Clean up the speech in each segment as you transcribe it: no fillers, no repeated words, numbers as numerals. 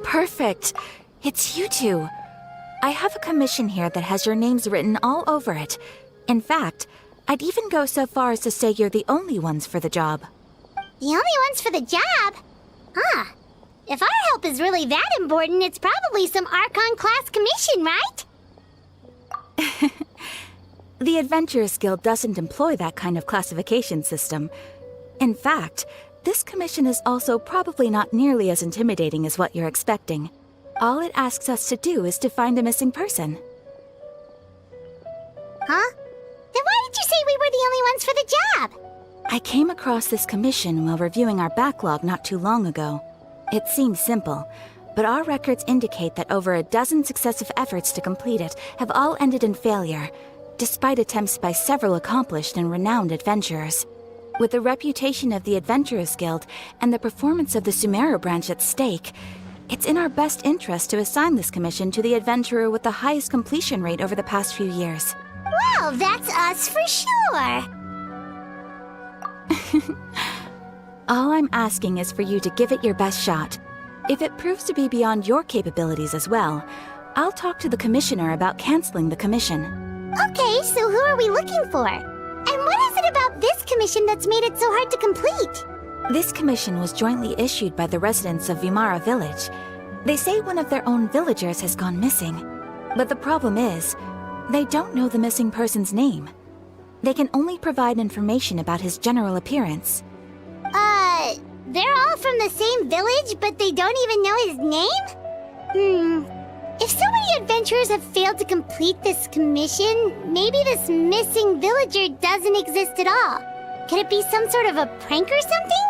Perfect. It's you two. I have a commission here that has your names written all over it. In fact, I'd even go so far as to say you're the only ones for the job. The only ones for the job? Huh. If our help is really that important, it's probably some Archon-class commission, right? The Adventurers Guild doesn't employ that kind of classification system. In fact, this commission is also probably not nearly as intimidating as what you're expecting. All it asks us to do is to find a missing person. Huh? Then why did you say we were the only ones for the job? I came across this commission while reviewing our backlog not too long ago. It seems simple, but our records indicate that over a dozen successive efforts to complete it have all ended in failure, despite attempts by several accomplished and renowned adventurers. With the reputation of the Adventurers Guild and the performance of the Sumeru branch at stake, it's in our best interest to assign this commission to the adventurer with the highest completion rate over the past few years. Well, that's us for sure. All I'm asking is for you to give it your best shot. If it proves to be beyond your capabilities as well, I'll talk to the commissioner about canceling the commission. Okay, so who are we looking for? And what is it about this commission that's made it so hard to complete? This commission was jointly issued by the residents of Vimara Village. They say one of their own villagers has gone missing. But the problem is, they don't know the missing person's name. They can only provide information about his general appearance. They're all from the same village, but they don't even know his name? If so many adventurers have failed to complete this commission, maybe this missing villager doesn't exist at all. Could it be some sort of a prank or something?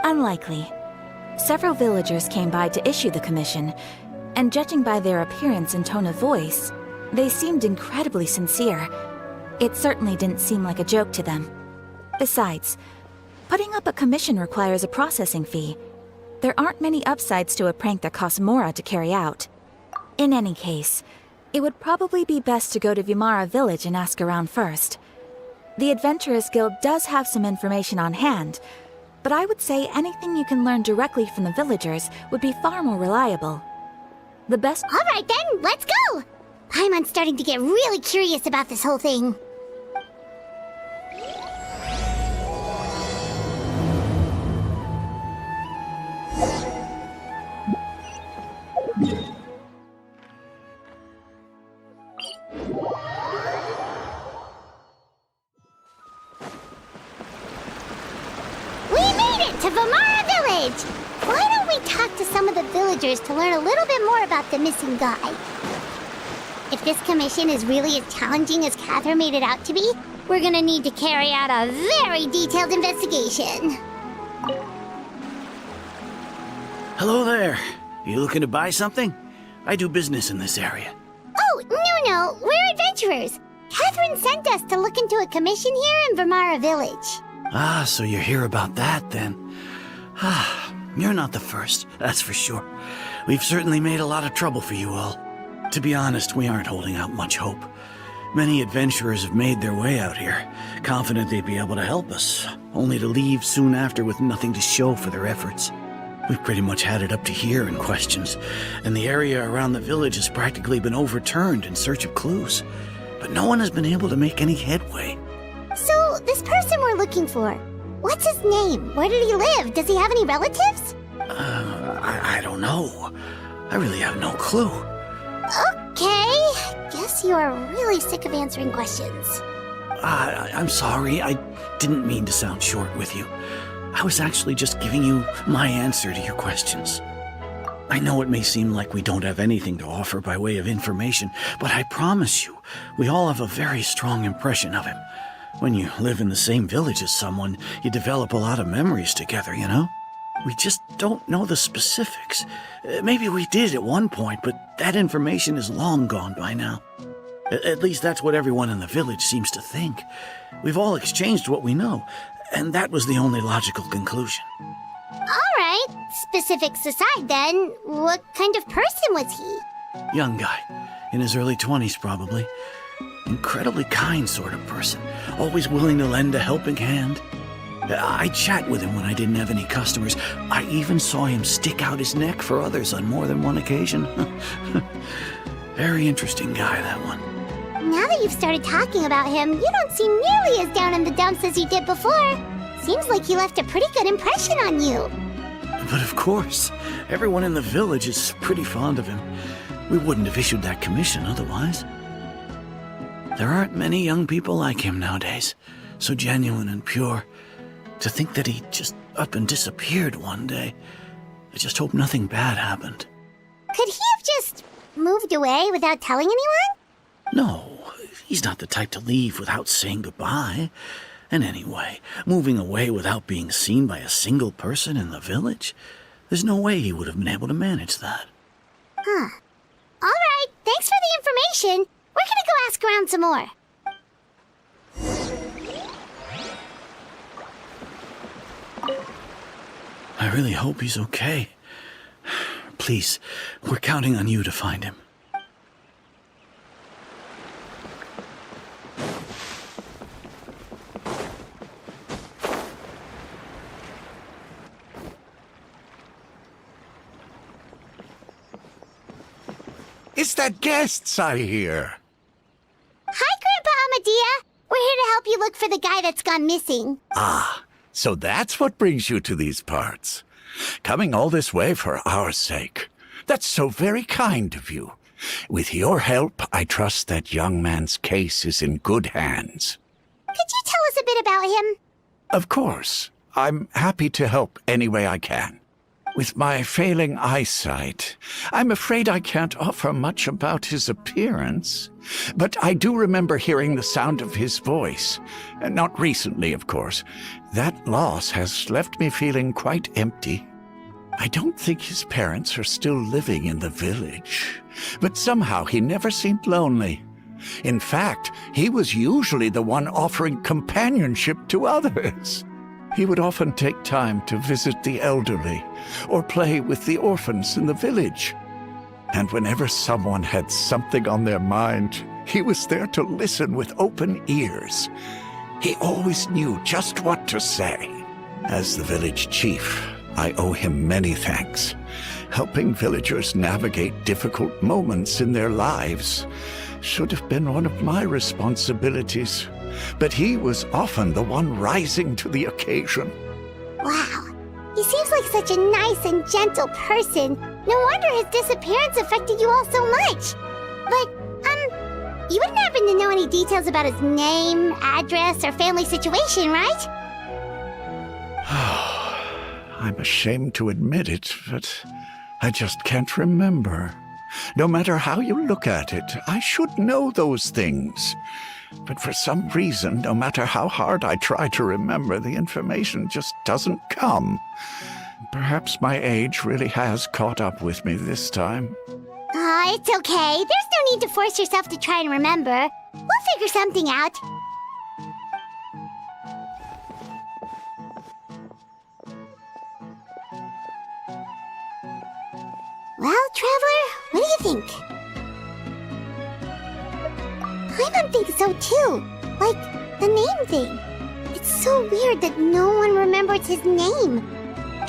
Unlikely. Several villagers came by to issue the commission, and judging by their appearance and tone of voice, they seemed incredibly sincere. It certainly didn't seem like a joke to them. Besides, putting up a commission requires a processing fee. There aren't many upsides to a prank that costs Mora to carry out. In any case, it would probably be best to go to Vimara Village and ask around first. The Adventurers Guild does have some information on hand, but I would say anything you can learn directly from the villagers would be far more reliable. The best— All right then, let's go! Paimon's starting to get really curious about this whole thing. To Vimara Village! Why don't we talk to some of the villagers to learn a little bit more about the missing guy? If this commission is really as challenging as Catherine made it out to be, we're gonna need to carry out a very detailed investigation. Hello there. You looking to buy something? I do business in this area. Oh, no, we're adventurers. Catherine sent us to look into a commission here in Vimara Village. Ah, so you're here about that, then. Ah, you're not the first, that's for sure. We've certainly made a lot of trouble for you all. To be honest, we aren't holding out much hope. Many adventurers have made their way out here, confident they'd be able to help us, only to leave soon after with nothing to show for their efforts. We've pretty much had it up to here in questions, and the area around the village has practically been overturned in search of clues. But no one has been able to make any headway. So, this person we're looking for, what's his name? Where did he live? Does he have any relatives? I don't know. I really have no clue. Okay, guess you are really sick of answering questions. I'm sorry, I didn't mean to sound short with you. I was actually just giving you my answer to your questions. I know it may seem like we don't have anything to offer by way of information, but I promise you, we all have a very strong impression of him. When you live in the same village as someone, you develop a lot of memories together, you know? We just don't know the specifics. Maybe we did at one point, but that information is long gone by now. At least that's what everyone in the village seems to think. We've all exchanged what we know, and that was the only logical conclusion. All Alright, specifics aside then, what kind of person was he? Young guy, in his early 20s probably. Incredibly kind sort of person, always willing to lend a helping hand. I'd chat with him when I didn't have any customers. I even saw him stick out his neck for others on more than one occasion. Very interesting guy, that one. Now that you've started talking about him, you don't seem nearly as down in the dumps as you did before. Seems like he left a pretty good impression on you. But of course, everyone in the village is pretty fond of him. We wouldn't have issued that commission otherwise. There aren't many young people like him nowadays, so genuine and pure. To think that he just up and disappeared one day. I just hope nothing bad happened. Could he have just moved away without telling anyone? No, he's not the type to leave without saying goodbye. And anyway, moving away without being seen by a single person in the village? There's no way he would have been able to manage that. Huh. Alright, thanks for the information. We're gonna go ask around some more. I really hope he's okay. Please, we're counting on you to find him. It's that guests I hear. Hi, Grandpa Amadea. We're here to help you look for the guy that's gone missing. Ah, so that's what brings you to these parts. Coming all this way for our sake. That's so very kind of you. With your help, I trust that young man's case is in good hands. Could you tell us a bit about him? Of course. I'm happy to help any way I can. With my failing eyesight, I'm afraid I can't offer much about his appearance. But I do remember hearing the sound of his voice. Not recently, of course. That loss has left me feeling quite empty. I don't think his parents are still living in the village. But somehow he never seemed lonely. In fact, he was usually the one offering companionship to others. He would often take time to visit the elderly or play with the orphans in the village. And whenever someone had something on their mind, he was there to listen with open ears. He always knew just what to say. As the village chief, I owe him many thanks. Helping villagers navigate difficult moments in their lives should have been one of my responsibilities. But he was often the one rising to the occasion. Wow. He seems like such a nice and gentle person. No wonder his disappearance affected you all so much. But, you wouldn't happen to know any details about his name, address, or family situation, right? I'm ashamed to admit it, but I just can't remember. No matter how you look at it, I should know those things. But for some reason, no matter how hard I try to remember, the information just doesn't come. Perhaps my age really has caught up with me this time. It's okay. There's no need to force yourself to try and remember. We'll figure something out. Well, Traveler, what do you think? Paimon thinks so too. Like, the name thing. It's so weird that no one remembers his name.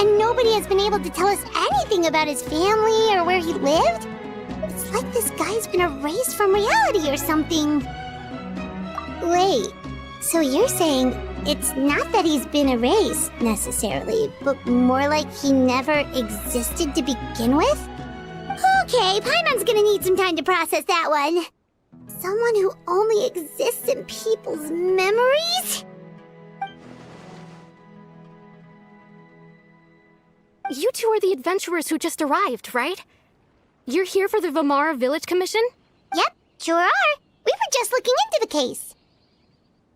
And nobody has been able to tell us anything about his family or where he lived. It's like this guy's been erased from reality or something. Wait, so you're saying it's not that he's been erased, necessarily, but more like he never existed to begin with? Okay, Paimon's gonna need some time to process that one. Someone who only exists in people's memories? You two are the adventurers who just arrived, right? You're here for the Vamara Village Commission? Yep, sure are. We were just looking into the case.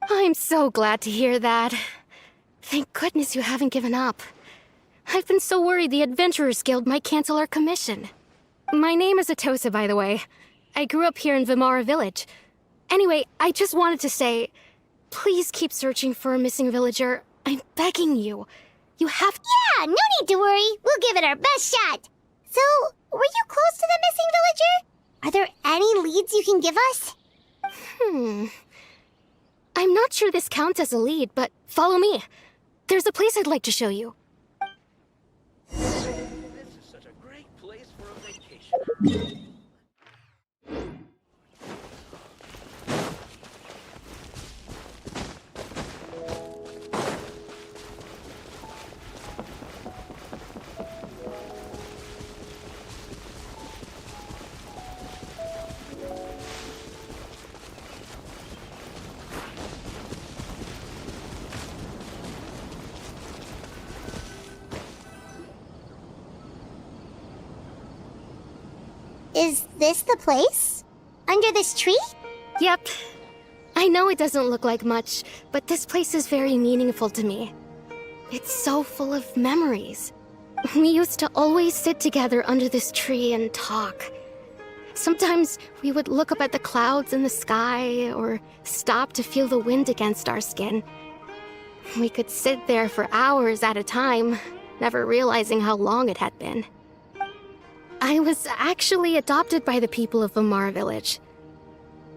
I'm so glad to hear that. Thank goodness you haven't given up. I've been so worried the Adventurers Guild might cancel our commission. My name is Atosa, by the way. I grew up here in Vamara Village. Anyway, I just wanted to say, please keep searching for a missing villager. I'm begging you. You have to. Yeah, no need to worry. We'll give it our best shot. So, were you close to the missing villager? Are there any leads you can give us? I'm not sure this counts as a lead, but follow me. There's a place I'd like to show you. This is such a great place for a vacation. Is this the place? Under this tree? Yep. I know it doesn't look like much, but this place is very meaningful to me. It's so full of memories. We used to always sit together under this tree and talk. Sometimes we would look up at the clouds in the sky, or stop to feel the wind against our skin. We could sit there for hours at a time, never realizing how long it had been. I was actually adopted by the people of Vamar village.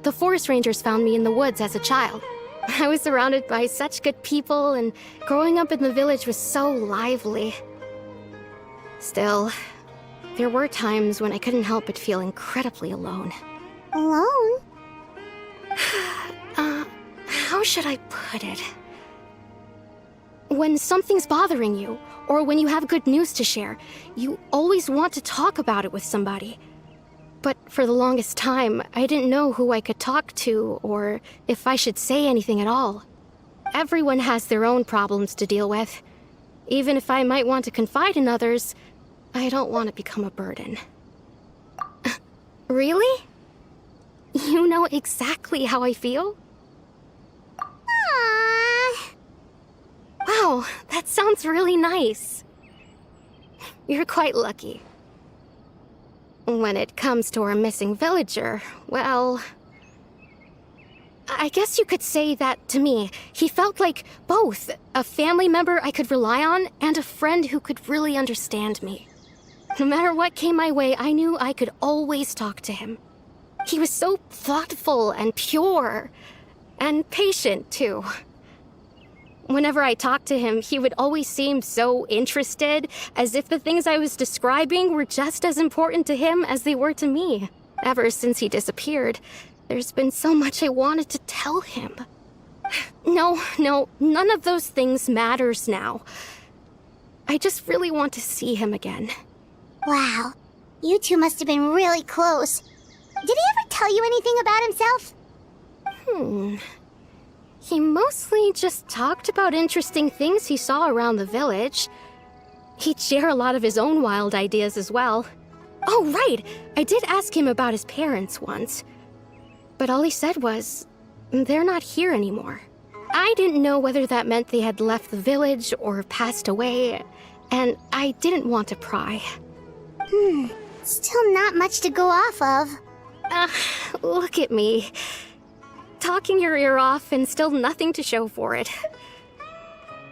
The forest rangers found me in the woods as a child. I was surrounded by such good people, and growing up in the village was so lively. Still, there were times when I couldn't help but feel incredibly alone. Alone? How should I put it? When something's bothering you, or when you have good news to share, you always want to talk about it with somebody. But for the longest time, I didn't know who I could talk to, or if I should say anything at all. Everyone has their own problems to deal with. Even if I might want to confide in others, I don't want to become a burden. Really? You know exactly how I feel? Aww. Wow, that sounds really nice. You're quite lucky. When it comes to our missing villager, well, I guess you could say that to me. He felt like both a family member I could rely on and a friend who could really understand me. No matter what came my way, I knew I could always talk to him. He was so thoughtful and pure, and patient too. Whenever I talked to him, he would always seem so interested, as if the things I was describing were just as important to him as they were to me. Ever since he disappeared, there's been so much I wanted to tell him. No, none of those things matters now. I just really want to see him again. Wow. You two must have been really close. Did he ever tell you anything about himself? He mostly just talked about interesting things he saw around the village. He'd share a lot of his own wild ideas as well. Oh, right! I did ask him about his parents once. But all he said was, they're not here anymore. I didn't know whether that meant they had left the village or passed away, and I didn't want to pry. Still not much to go off of. Look at me. Talking your ear off and still nothing to show for it.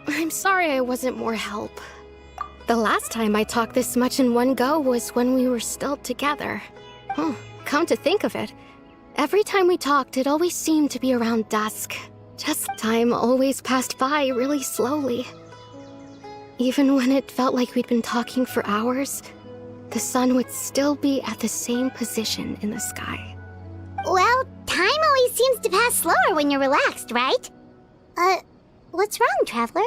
I'm sorry I wasn't more help. The last time I talked this much in one go was when we were still together. Come to think of it, every time we talked, it always seemed to be around dusk. Just time always passed by really slowly. Even when it felt like we'd been talking for hours, the sun would still be at the same position in the sky. Well, time always seems to pass slower when you're relaxed, right? What's wrong, Traveler?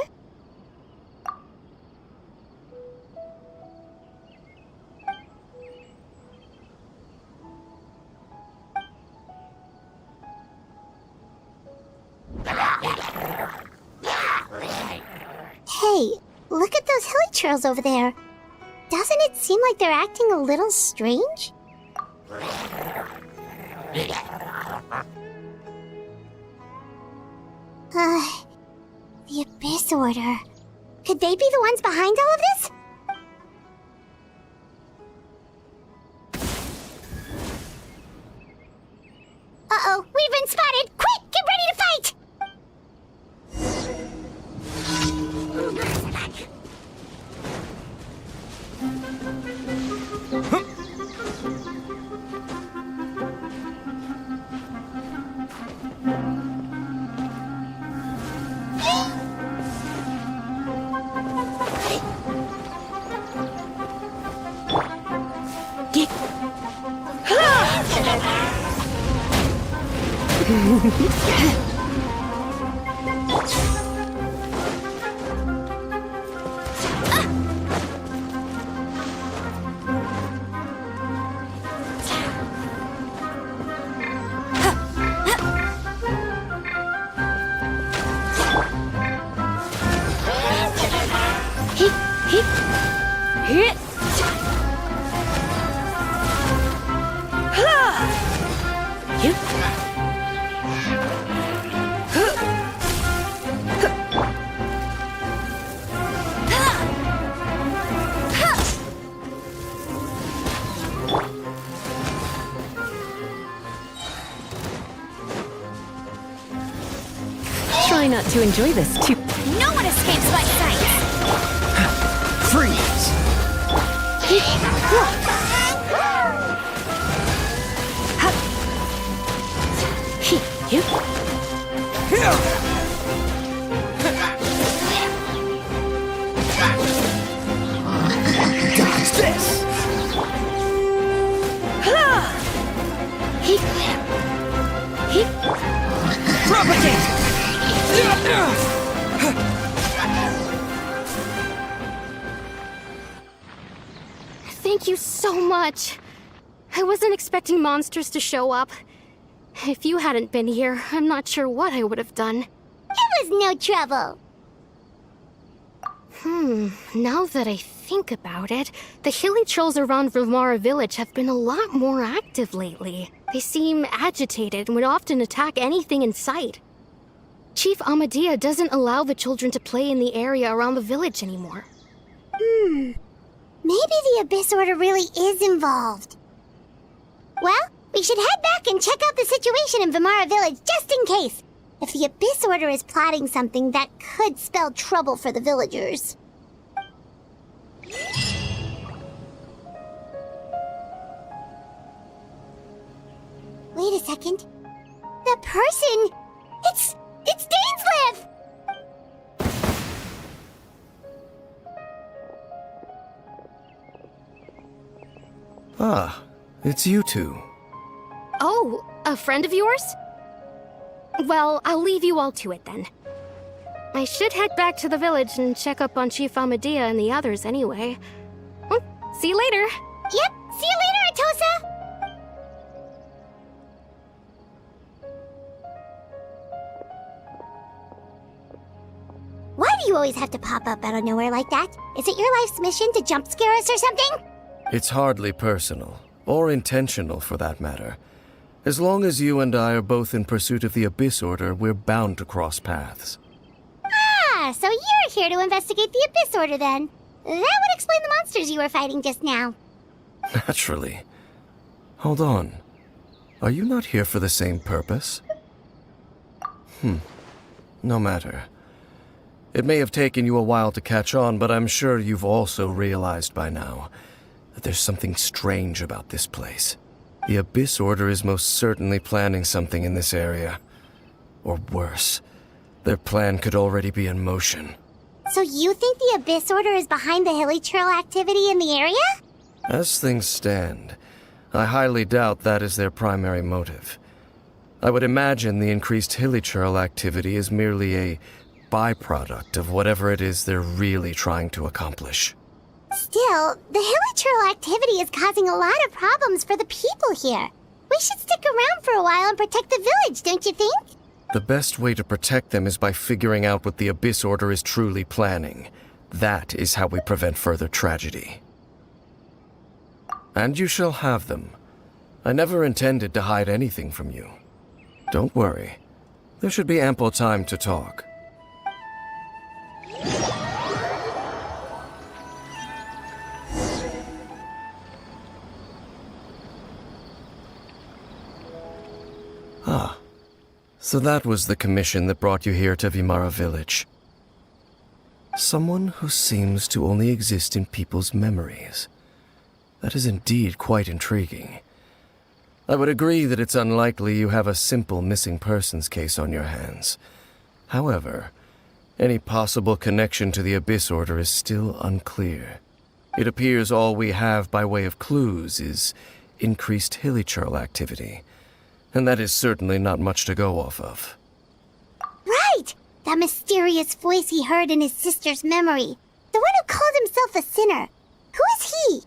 Hey, look at those hilly trails over there. Doesn't it seem like they're acting a little strange? The Abyss Order. Could they be the ones behind all of this? Uh-oh, we've been spotted! Quick, get ready to fight! Try not to enjoy this too. No one escapes my sight! Freeze! Dodge this! Propagate! Thank you so much. I wasn't expecting monsters to show up. If you hadn't been here, I'm not sure what I would have done. It was no trouble. Now that I think about it, the hilly trolls around Vilmara village have been a lot more active lately. They seem agitated and would often attack anything in sight. Chief Amadea doesn't allow the children to play in the area around the village anymore. Maybe the Abyss Order really is involved. Well, we should head back and check out the situation in Vilmara village just in case. If the Abyss Order is plotting something that could spell trouble for the villagers. Wait a second. That person... It's Dainsleif! Ah, it's you two. Oh, a friend of yours? Well, I'll leave you all to it then. I should head back to the village and check up on Chief Amadea and the others anyway. See you later. Yep, see you later, Atosa! Why do you always have to pop up out of nowhere like that? Is it your life's mission to jump scare us or something? It's hardly personal, or intentional for that matter. As long as you and I are both in pursuit of the Abyss Order, we're bound to cross paths. Ah, so you're here to investigate the Abyss Order then. That would explain the monsters you were fighting just now. Naturally. Hold on. Are you not here for the same purpose? No matter. It may have taken you a while to catch on, but I'm sure you've also realized by now that there's something strange about this place. The Abyss Order is most certainly planning something in this area. Or worse, their plan could already be in motion. So you think the Abyss Order is behind the hilly trail activity in the area? As things stand, I highly doubt that is their primary motive. I would imagine the increased hilly trail activity is merely a byproduct of whatever it is they're really trying to accomplish. Still, the hilly trail activity is causing a lot of problems for the people here. We should stick around for a while and protect the village, don't you think? The best way to protect them is by figuring out what the Abyss Order is truly planning. That is how we prevent further tragedy. And you shall have them. I never intended to hide anything from you. Don't worry. There should be ample time to talk. Ah, so that was the commission that brought you here to Vilmara village. Someone who seems to only exist in people's memories. That is indeed quite intriguing. I would agree that it's unlikely you have a simple missing persons case on your hands. However, any possible connection to the Abyss Order is still unclear. It appears all we have by way of clues is increased hilichurl activity, and that is certainly not much to go off of. Right! That mysterious voice he heard in his sister's memory. The one who called himself a sinner. Who is he?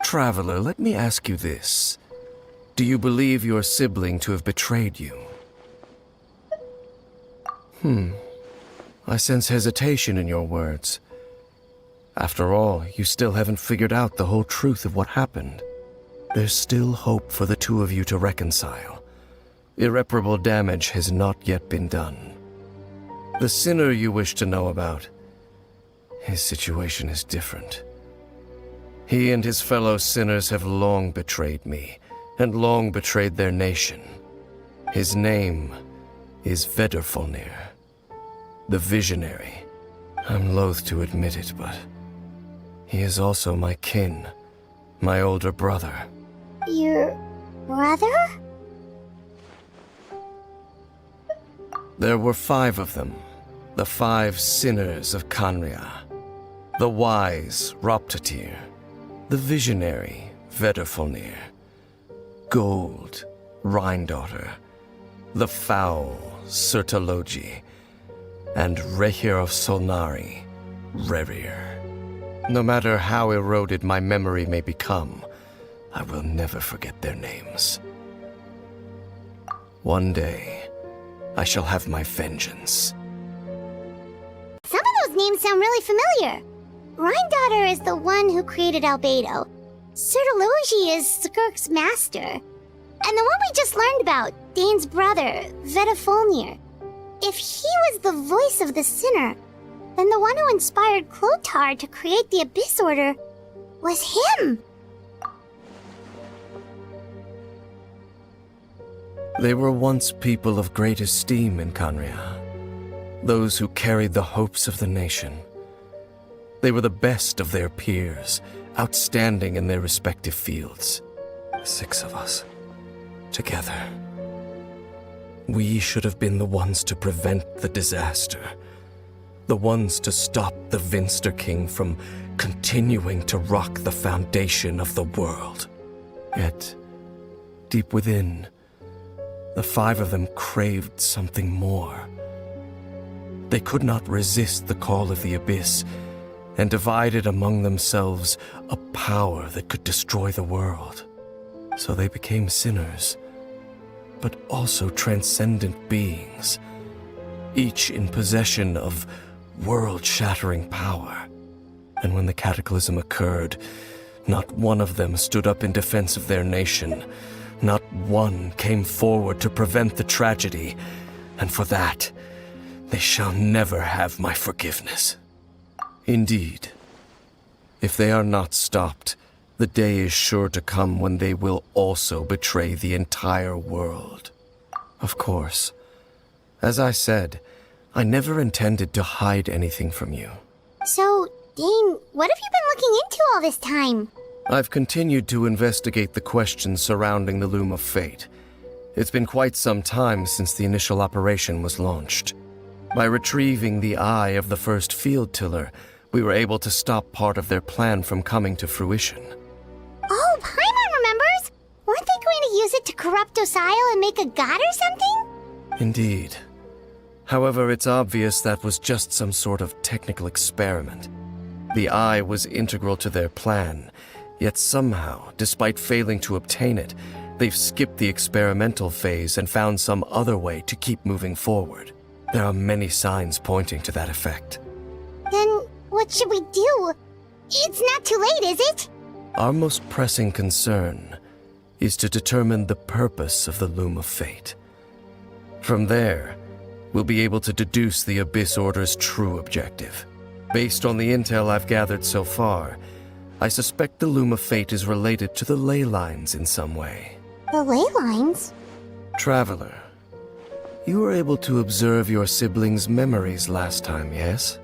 Traveler, let me ask you this. Do you believe your sibling to have betrayed you? I sense hesitation in your words. After all, you still haven't figured out the whole truth of what happened. There's still hope for the two of you to reconcile. Irreparable damage has not yet been done. The sinner you wish to know about, his situation is different. He and his fellow sinners have long betrayed me, and long betrayed their nation. His name is Vedrfolnir, the Visionary. I'm loath to admit it, but he is also my kin, my older brother. Your brother? There were 5 of them, the 5 sinners of Khaenri'ah. The wise Roptatyr, the visionary Vedrfolnir, Gold Rhine-daughter, the foul Sertologi, and Rehir of Solnari, Rerir. No matter how eroded my memory may become, I will never forget their names. One day, I shall have my vengeance. Some of those names sound really familiar. Rhine-daughter is the one who created Albedo. Sertologi is Skirk's master. And the one we just learned about, Dane's brother, Vedrfolnir. If he was the voice of the sinner, then the one who inspired Clothar to create the Abyss Order was him. They were once people of great esteem in Khaenri'ah, those who carried the hopes of the nation. They were the best of their peers, outstanding in their respective fields. 6 of us, together. We should have been the ones to prevent the disaster, the ones to stop the Vinster King from continuing to rock the foundation of the world. Yet, deep within, the 5 of them craved something more. They could not resist the call of the Abyss, and divided among themselves a power that could destroy the world. So they became sinners, but also transcendent beings, each in possession of world-shattering power. And when the cataclysm occurred, not one of them stood up in defense of their nation. Not one came forward to prevent the tragedy, and for that, they shall never have my forgiveness. Indeed, if they are not stopped, the day is sure to come when they will also betray the entire world. Of course, as I said, I never intended to hide anything from you. So, Dane, what have you been looking into all this time? I've continued to investigate the questions surrounding the Loom of Fate. It's been quite some time since the initial operation was launched. By retrieving the eye of the first field tiller, we were able to stop part of their plan from coming to fruition. Oh, Paimon remembers! Weren't they going to use it to corrupt Osile and make a god or something? Indeed. However, it's obvious that was just some sort of technical experiment. The eye was integral to their plan, yet somehow, despite failing to obtain it, they've skipped the experimental phase and found some other way to keep moving forward. There are many signs pointing to that effect. Then what should we do? It's not too late, is it? Our most pressing concern is to determine the purpose of the Loom of Fate. From there, we'll be able to deduce the Abyss Order's true objective. Based on the intel I've gathered so far, I suspect the Loom of Fate is related to the ley lines in some way. The ley lines? Traveler, you were able to observe your siblings' memories last time, yes?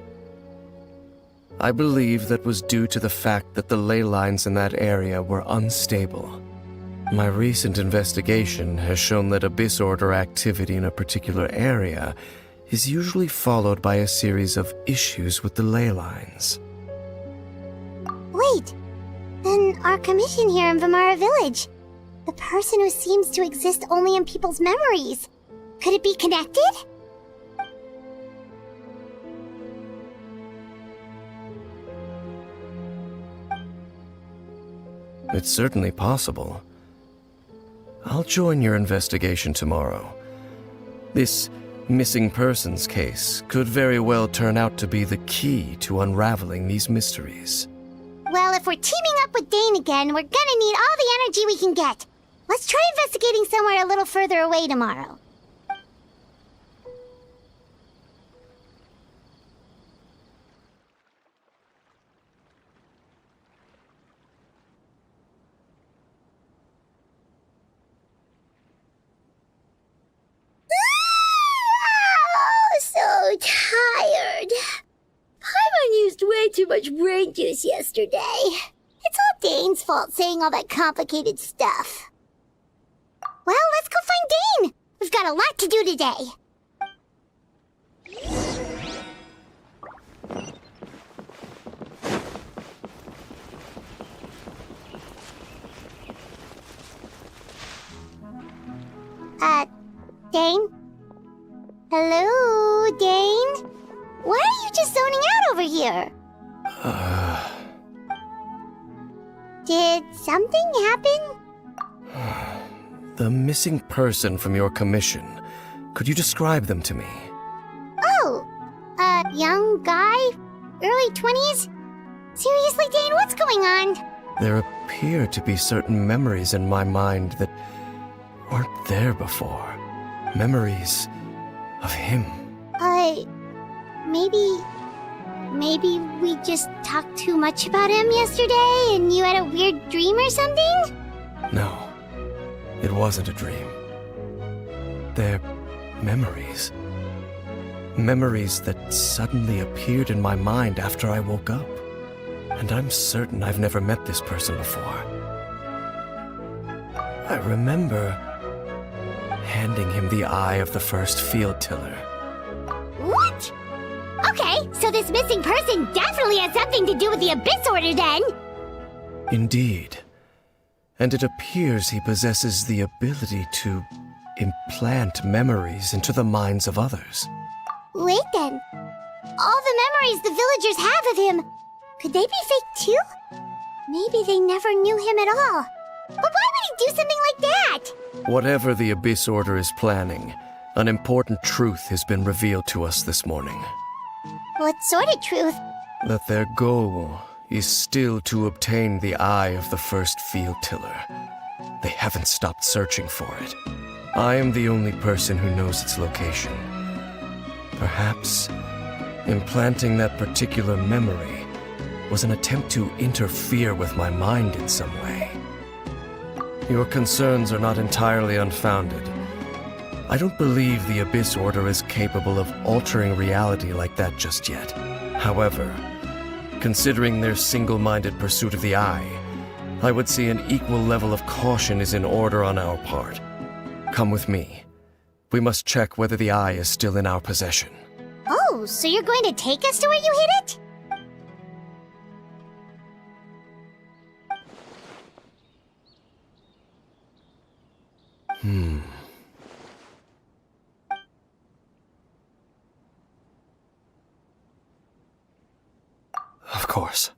I believe that was due to the fact that the ley lines in that area were unstable. My recent investigation has shown that Abyss Order activity in a particular area is usually followed by a series of issues with the ley lines. Wait, then our commission here in Vamara Village, the person who seems to exist only in people's memories, could it be connected? It's certainly possible. I'll join your investigation tomorrow. This missing persons case could very well turn out to be the key to unraveling these mysteries. Well, if we're teaming up with Dane again, we're gonna need all the energy we can get. Let's try investigating somewhere a little further away tomorrow. So tired. Paimon used way too much brain juice yesterday. It's all Dane's fault saying all that complicated stuff. Well, let's go find Dane. We've got a lot to do today. Dane? Hello, Dane? Why are you just zoning out over here? Did something happen? The missing person from your commission. Could you describe them to me? Oh, a young guy? Early 20s? Seriously, Dane, what's going on? There appear to be certain memories in my mind that weren't there before. Memories of him. Maybe we just talked too much about him yesterday and you had a weird dream or something? No, it wasn't a dream. They're memories. Memories that suddenly appeared in my mind after I woke up. And I'm certain I've never met this person before. I remember handing him the eye of the first field tiller. What? Okay, so this missing person definitely has something to do with the Abyss Order then! Indeed. And it appears he possesses the ability to implant memories into the minds of others. Wait then. All the memories the villagers have of him, could they be fake too? Maybe they never knew him at all. But why would he do something like that? Whatever the Abyss Order is planning, an important truth has been revealed to us this morning. What sort of truth? That their goal is still to obtain the eye of the first field tiller. They haven't stopped searching for it. I am the only person who knows its location. Perhaps implanting that particular memory was an attempt to interfere with my mind in some way. Your concerns are not entirely unfounded. I don't believe the Abyss Order is capable of altering reality like that just yet. However, considering their single-minded pursuit of the eye, I would say an equal level of caution is in order on our part. Come with me. We must check whether the eye is still in our possession. Oh, so you're going to take us to where you hid it? Of course.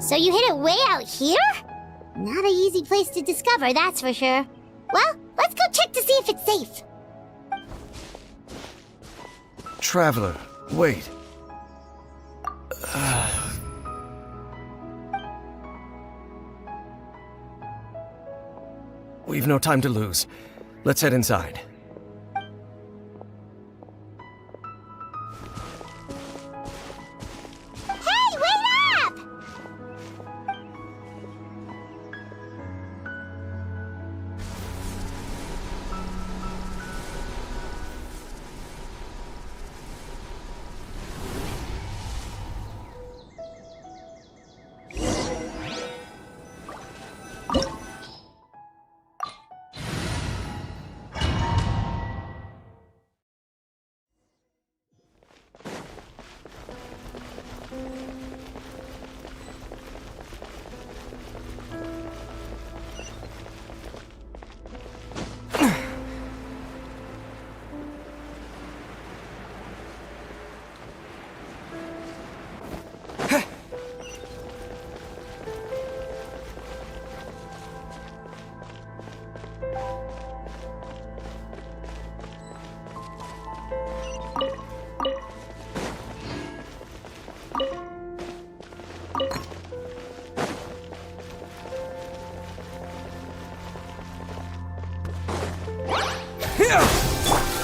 So you hid it way out here? Not an easy place to discover, that's for sure. Well, let's go check to see if it's safe. Traveler, wait. We've no time to lose. Let's head inside. Hey, wait up!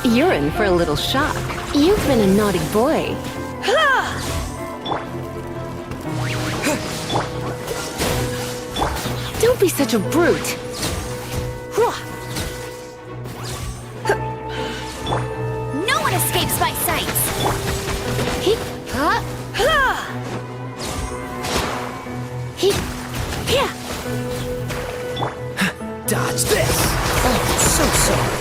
You're in for a little shock. You've been a naughty boy. Don't be such a brute. No one escapes my sight! Dodge this! Oh, so sorry.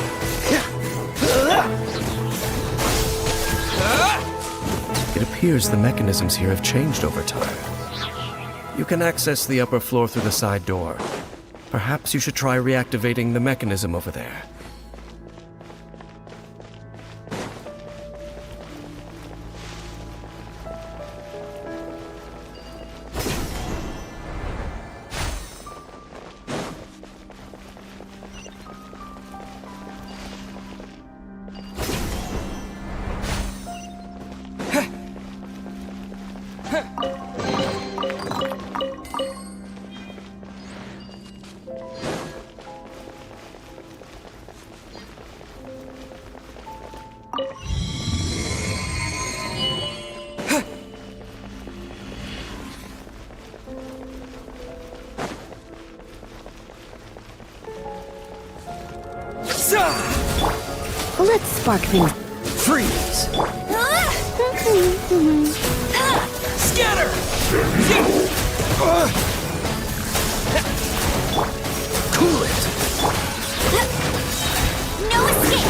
It appears the mechanisms here have changed over time. You can access the upper floor through the side door. Perhaps you should try reactivating the mechanism over there. Let's spark things. Freeze! Scatter! Cool it! No escape!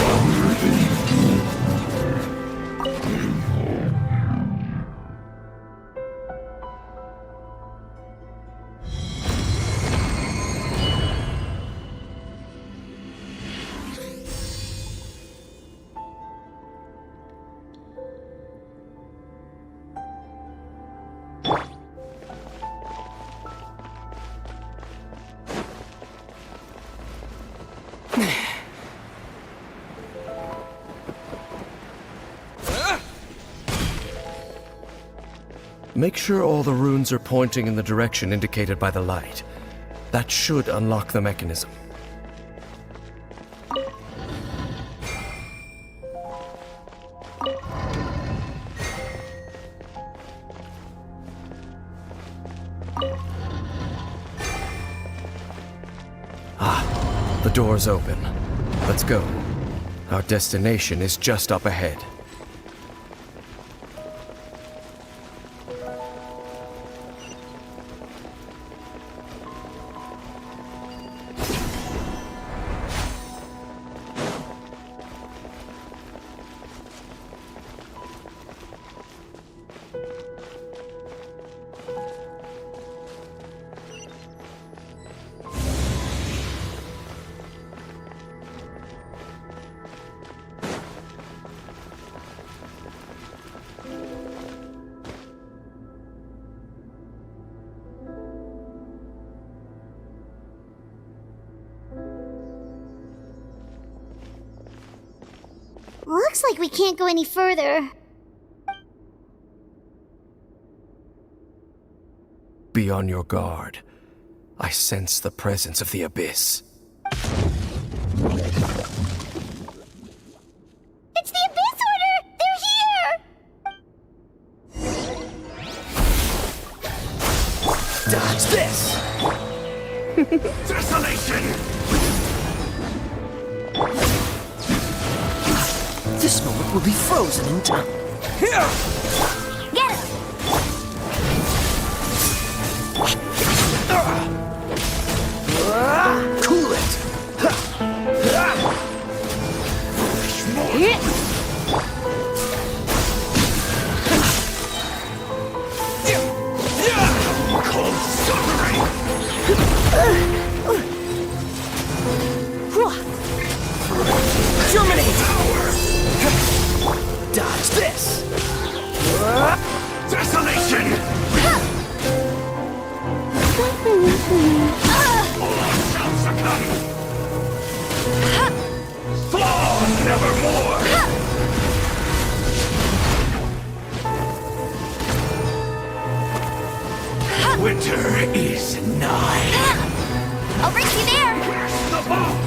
Make sure all the runes are pointing in the direction indicated by the light. That should unlock the mechanism. Ah, the door's open. Let's go. Our destination is just up ahead. Looks like we can't go any further. Be on your guard. I sense the presence of the Abyss. It's the Abyss Order! They're here! Dodge this! Desolation! This moment will be frozen in time. Get him! Cool it! Cold suffering! Germinate! Dodge this! Desolation! All shall succumb! Fall nevermore! Winter is nigh. I'll bring you there! Where's the bombs?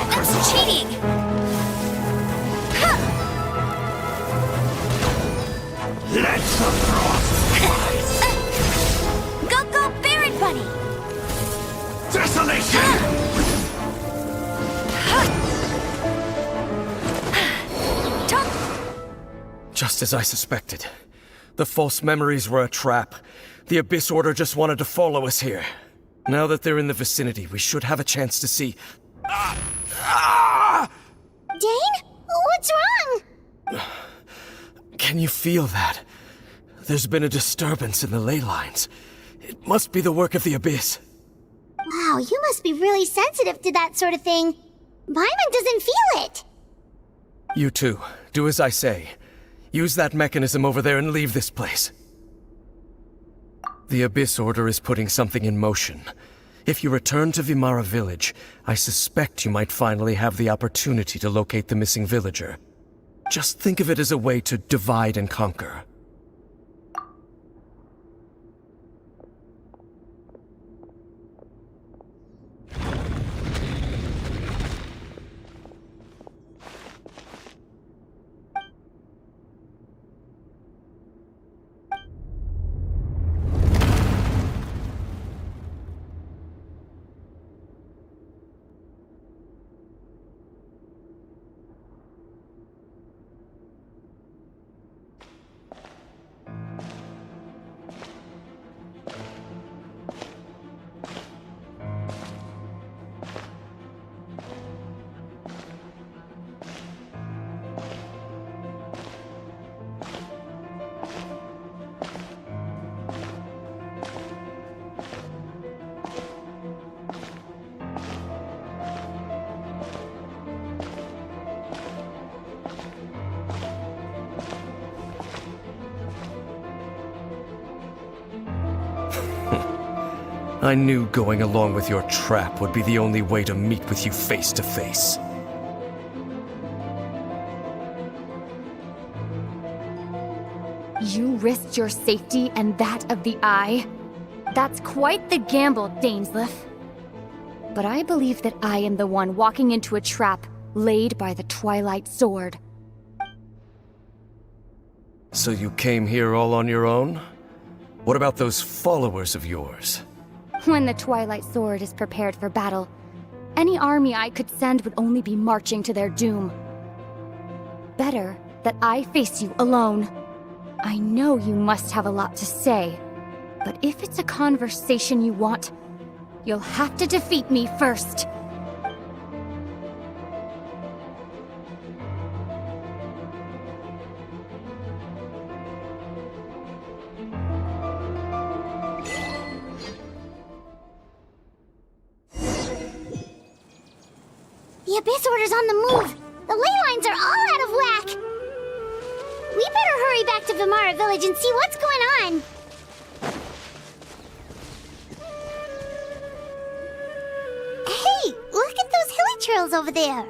That's cheating! Let the frost fly! Go, Baron Bunny! Desolation! Just as I suspected. The false memories were a trap. The Abyss Order just wanted to follow us here. Now that they're in the vicinity, we should have a chance to see... Dane? What's wrong? Can you feel that? There's been a disturbance in the ley lines. It must be the work of the Abyss. Wow, you must be really sensitive to that sort of thing. Paimon doesn't feel it. You too. Do as I say. Use that mechanism over there and leave this place. The Abyss Order is putting something in motion. If you return to Vimara Village, I suspect you might finally have the opportunity to locate the missing villager. Just think of it as a way to divide and conquer. I knew going along with your trap would be the only way to meet with you face to face. You risked your safety and that of the Eye? That's quite the gamble, Dainsleif. But I believe that I am the one walking into a trap laid by the Twilight Sword. So you came here all on your own? What about those followers of yours? When the Twilight Sword is prepared for battle, any army I could send would only be marching to their doom. Better that I face you alone. I know you must have a lot to say, but if it's a conversation you want, you'll have to defeat me first. The Abyss Order's on the move. The ley lines are all out of whack. We better hurry back to Vimara Village and see what's going on. trails over there.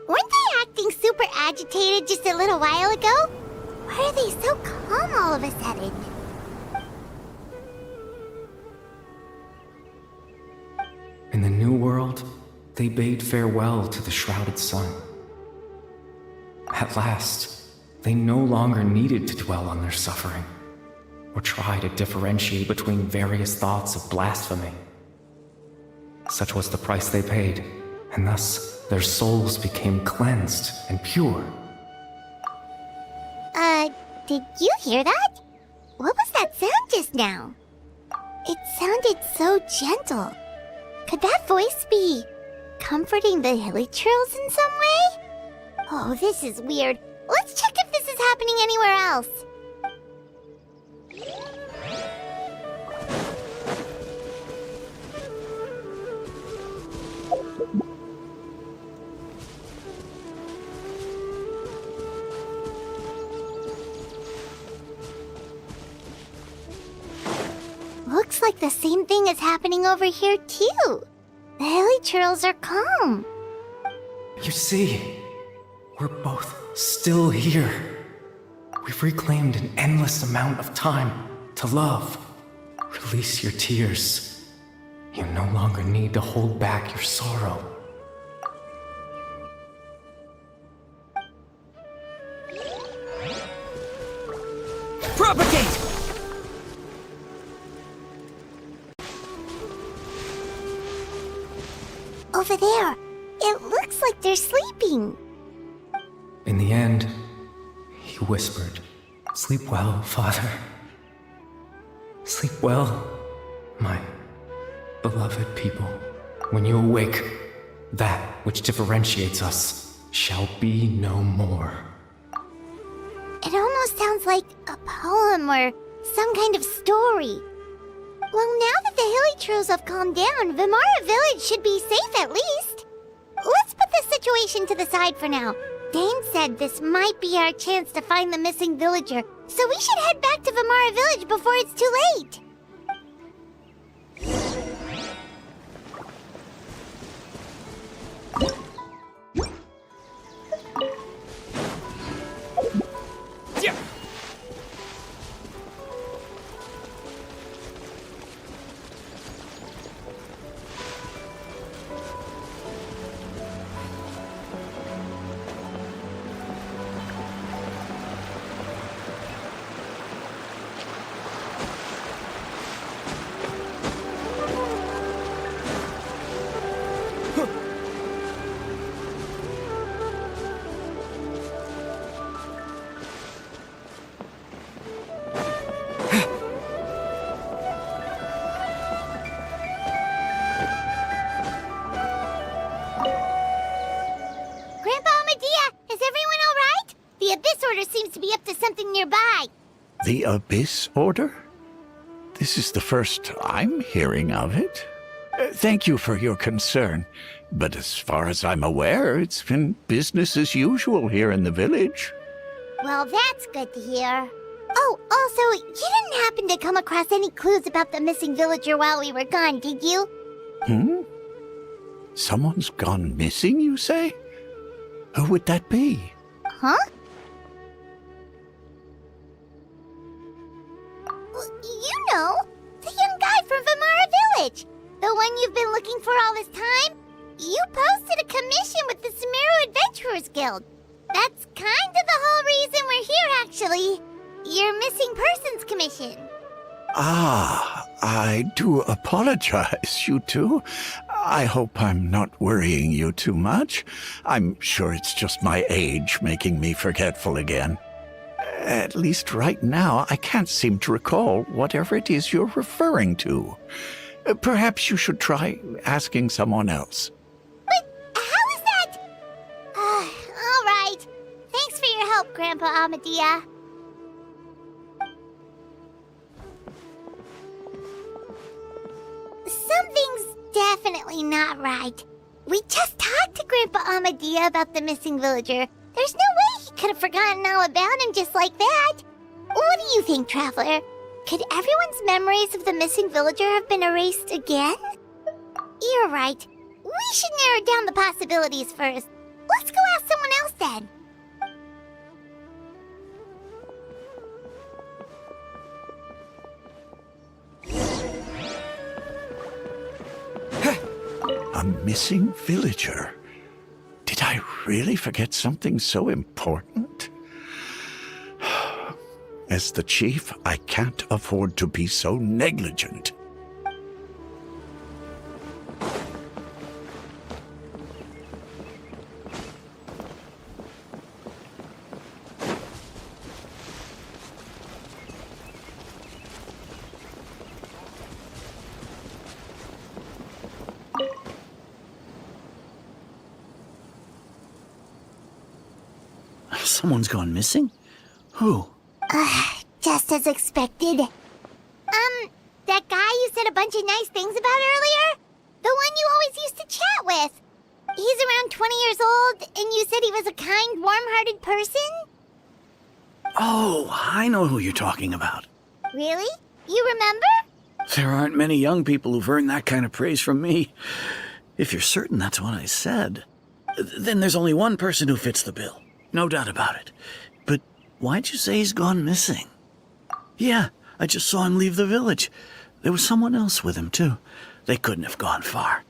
Weren't they acting super agitated just a little while ago? Why are they so calm all of a sudden? In the New World, they bade farewell to the shrouded sun. At last, they no longer needed to dwell on their suffering, or try to differentiate between various thoughts of blasphemy. Such was the price they paid, and thus their souls became cleansed and pure. Did you hear that? What was that sound just now? It sounded so gentle. Could that voice be comforting the villagers in some way? Oh, this is weird. Let's check if this is happening anywhere else. Looks like the same thing is happening over here too. The hilly churls are calm. You see, we're both still here. We've reclaimed an endless amount of time to love. Release your tears. You no longer need to hold back your sorrow. Propagate! Over there. It looks like they're sleeping. In the end, he whispered, "Sleep well, Father. Sleep well, my beloved people. When you awake, that which differentiates us shall be no more." It almost sounds like a poem or some kind of story. Well, now that the hilly trolls have calmed down, Vimara Village should be safe at least. Let's put this situation to the side for now. Dane said this might be our chance to find the missing villager, so we should head back to Vimara Village before it's too late. Seems to be up to something nearby. The Abyss Order? This is the first I'm hearing of it. Thank you for your concern, but as far as I'm aware, it's been business as usual here in the village. Well, that's good to hear. Oh, also, you didn't happen to come across any clues about the missing villager while we were gone, did you? Someone's gone missing, you say? Who would that be? Huh? You know, the young guy from Vimara Village. The one you've been looking for all this time. You posted a commission with the Sumeru Adventurers Guild. That's kind of the whole reason we're here, actually. Your missing persons commission. Ah, I do apologize, you two. I hope I'm not worrying you too much. I'm sure it's just my age making me forgetful again. At least right now, I can't seem to recall whatever it is you're referring to. Perhaps you should try asking someone else. But how is that? All right. Thanks for your help, Grandpa Amadia. Something's definitely not right. We just talked to Grandpa Amadia about the missing villager. There's no way he could have forgotten all about him just like that. What do you think, Traveler? Could everyone's memories of the missing villager have been erased again? You're right. We should narrow down the possibilities first. Let's go ask someone else then. A missing villager. Did I really forget something so important? As the chief, I can't afford to be so negligent. Someone's gone missing? Who? Just as expected. That guy you said a bunch of nice things about earlier? The one you always used to chat with. He's around 20 years old, and you said he was a kind, warm-hearted person? Oh, I know who you're talking about. Really? You remember? There aren't many young people who've earned that kind of praise from me. If you're certain that's what I said, then there's only one person who fits the bill. No doubt about it. But why'd you say he's gone missing? Yeah, I just saw him leave the village. There was someone else with him, too. They couldn't have gone far.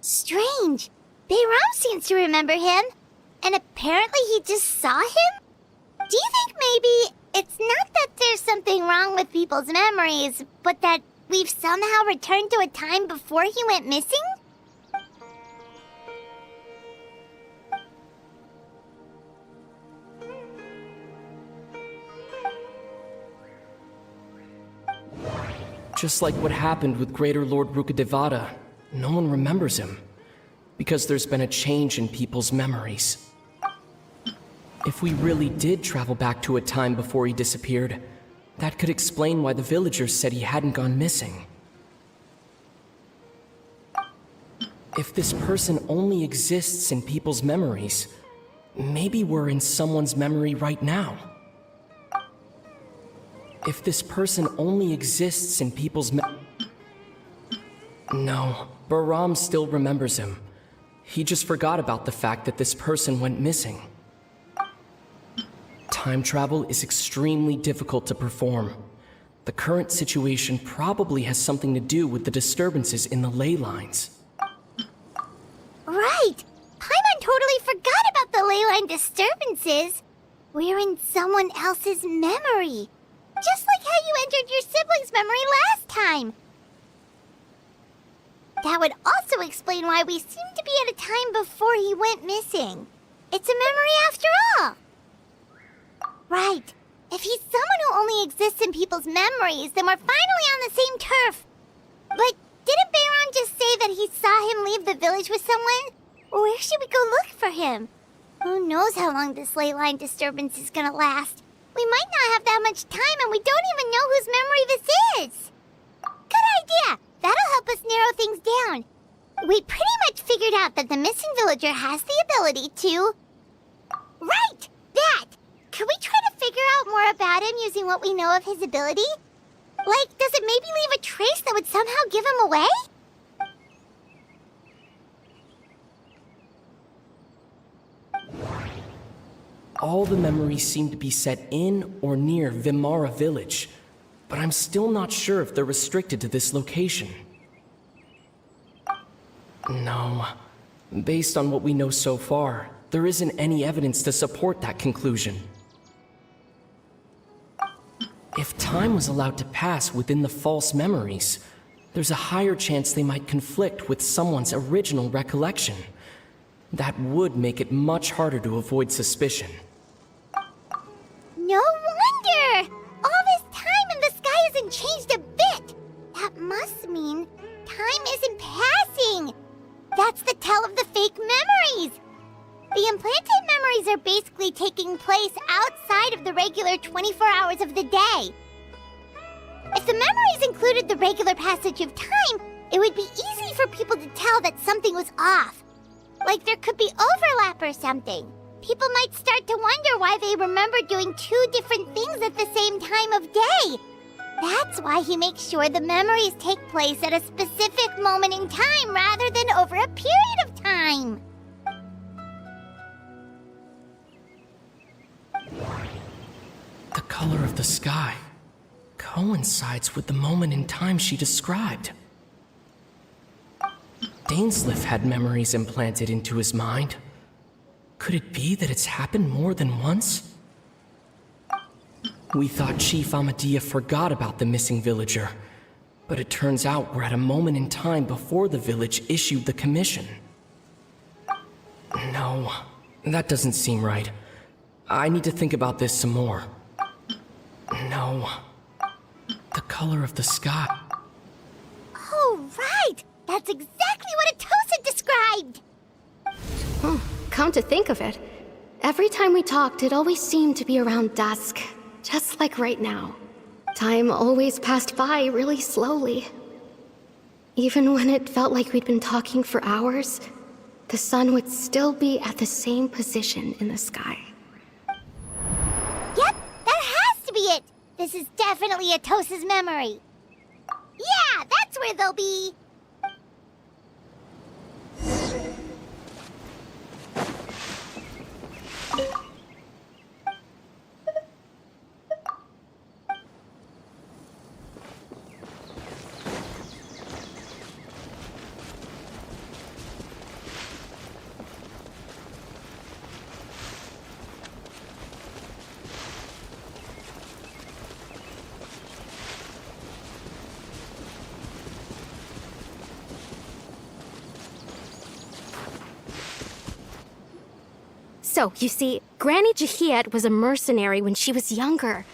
Strange. Bayram seems to remember him. And apparently he just saw him? Do you think maybe it's not that there's something wrong with people's memories, but that we've somehow returned to a time before he went missing? Just like what happened with Greater Lord Rukadevada, no one remembers him, because there's been a change in people's memories. If we really did travel back to a time before he disappeared, that could explain why the villagers said he hadn't gone missing. If this person only exists in people's memories, maybe we're in someone's memory right now. If this person only exists in people's No, Bahram still remembers him. He just forgot about the fact that this person went missing. Time travel is extremely difficult to perform. The current situation probably has something to do with the disturbances in the ley lines. Right! Paimon totally forgot about the ley line disturbances. We're in someone else's memory. Just like how you entered your sibling's memory last time. That would also explain why we seem to be at a time before he went missing. It's a memory after all. Right. If he's someone who only exists in people's memories, then we're finally on the same turf. But didn't Bayron just say that he saw him leave the village with someone? Where should we go look for him? Who knows how long this ley line disturbance is gonna last? We might not have that much time, and we don't even know whose memory this is. Good idea! That'll help us narrow things down. We pretty much figured out that the missing villager has the ability to... Right! That! Could we try to figure out more about him using what we know of his ability? Like, does it maybe leave a trace that would somehow give him away? All the memories seem to be set in or near Vimara village, but I'm still not sure if they're restricted to this location. No. Based on what we know so far, there isn't any evidence to support that conclusion. If time was allowed to pass within the false memories, there's a higher chance they might conflict with someone's original recollection. That would make it much harder to avoid suspicion. No wonder! All this time and the sky hasn't changed a bit! That must mean time isn't passing! That's the tell of the fake memories! The implanted memories are basically taking place outside of the regular 24 hours of the day. If the memories included the regular passage of time, it would be easy for people to tell that something was off. Like there could be overlap or something. People might start to wonder why they remember doing two different things at the same time of day. That's why he makes sure the memories take place at a specific moment in time rather than over a period of time. The color of the sky coincides with the moment in time she described. Dainsleif had memories implanted into his mind. Could it be that it's happened more than once? We thought Chief Amadea forgot about the missing villager, but it turns out we're at a moment in time before the village issued the commission. No, that doesn't seem right. I need to think about this some more. No. The color of the sky. Oh, right! That's exactly what Atosa described! Come to think of it, every time we talked, it always seemed to be around dusk, just like right now. Time always passed by really slowly. Even when it felt like we'd been talking for hours, the sun would still be at the same position in the sky. Yep, that has to be it! This is definitely Atosa's memory. Yeah, that's where they'll be! So, you see, Granny Jahiet was a mercenary when she was younger.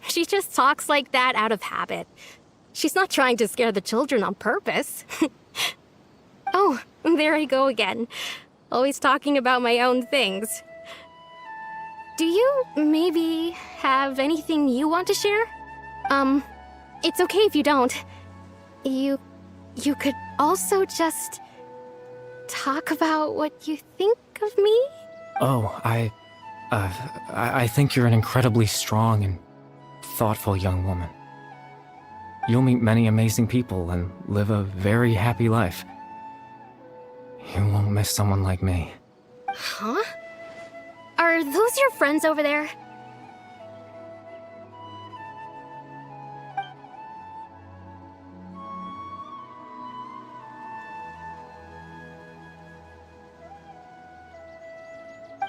She just talks like that out of habit. She's not trying to scare the children on purpose. Oh, there I go again. Always talking about my own things. Do you maybe have anything you want to share? It's okay if you don't. You could also just talk about what you think of me? Oh, I think you're an incredibly strong and thoughtful young woman. You'll meet many amazing people and live a very happy life. You won't miss someone like me. Huh? Are those your friends over there?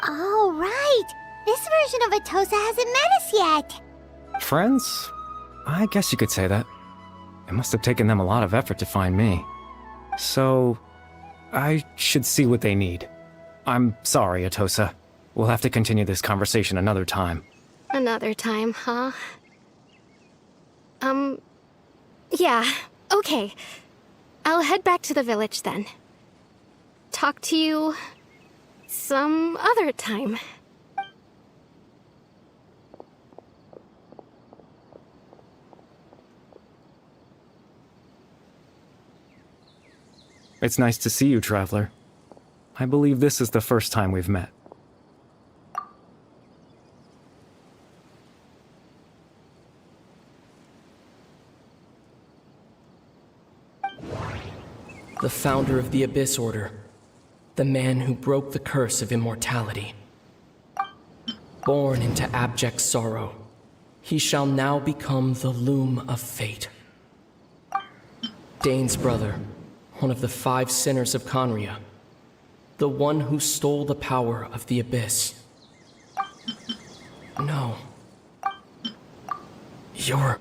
Oh, right! This version of Atosa hasn't met us yet! Friends? I guess you could say that. It must have taken them a lot of effort to find me. So, I should see what they need. I'm sorry, Atosa. We'll have to continue this conversation another time. Another time, huh? Yeah, okay. I'll head back to the village then. Talk to you some other time. It's nice to see you, Traveler. I believe this is the first time we've met. The founder of the Abyss Order. The man who broke the curse of immortality. Born into abject sorrow, he shall now become the loom of fate. Dane's brother, one of the 5 sinners of Conria. The one who stole the power of the Abyss. No. You're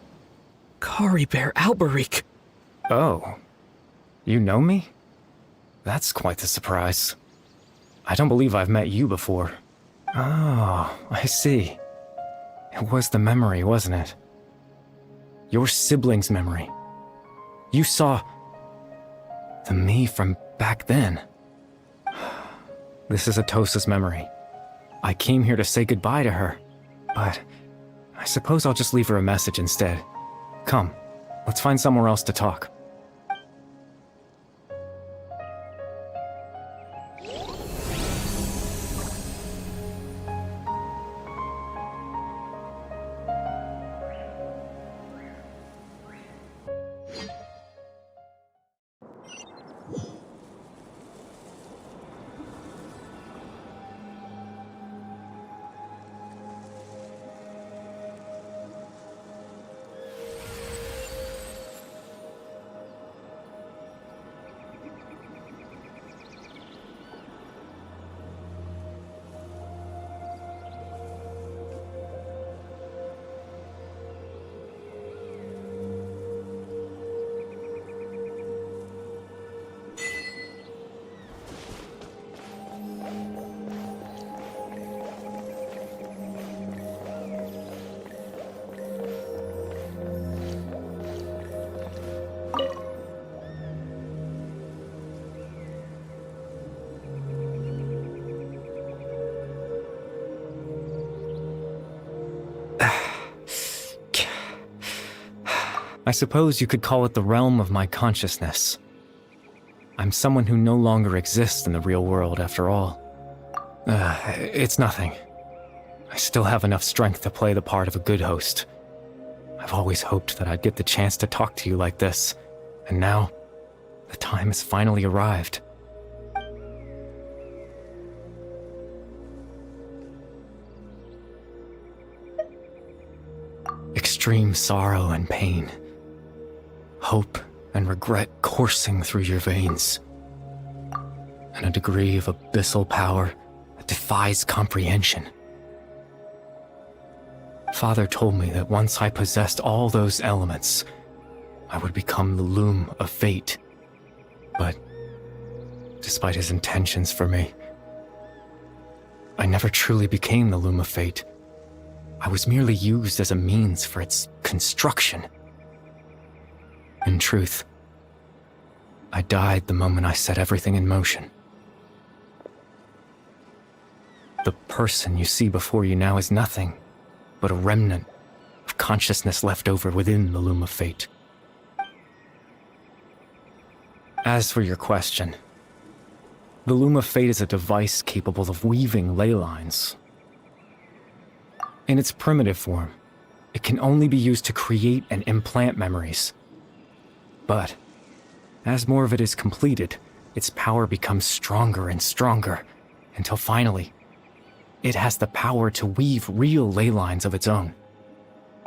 Kari Bear Alberic. Oh. You know me? That's quite the surprise. I don't believe I've met you before. Oh, I see. It was the memory, wasn't it? Your sibling's memory. You saw the me from back then. This is Atosa's memory. I came here to say goodbye to her, but I suppose I'll just leave her a message instead. Come, let's find somewhere else to talk. I suppose you could call it the realm of my consciousness. I'm someone who no longer exists in the real world, after all. It's nothing. I still have enough strength to play the part of a good host. I've always hoped that I'd get the chance to talk to you like this, and now, the time has finally arrived. Extreme sorrow and pain. Hope and regret coursing through your veins. And a degree of abyssal power that defies comprehension. Father told me that once I possessed all those elements, I would become the loom of fate. But, despite his intentions for me, I never truly became the loom of fate. I was merely used as a means for its construction. In truth, I died the moment I set everything in motion. The person you see before you now is nothing but a remnant of consciousness left over within the loom of fate. As for your question, the loom of fate is a device capable of weaving ley lines. In its primitive form, it can only be used to create and implant memories. But, as more of it is completed, its power becomes stronger and stronger, until finally, it has the power to weave real ley lines of its own.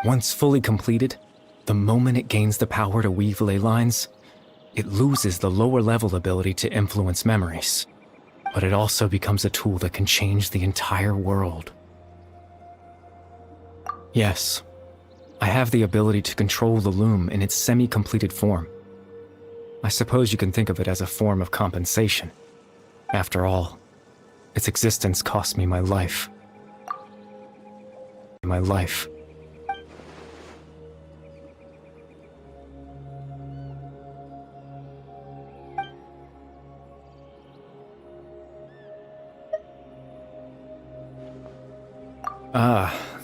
Once fully completed, the moment it gains the power to weave ley lines, it loses the lower-level ability to influence memories. But it also becomes a tool that can change the entire world. Yes, I have the ability to control the loom in its semi-completed form. I suppose you can think of it as a form of compensation. After all, its existence cost me my life. My life.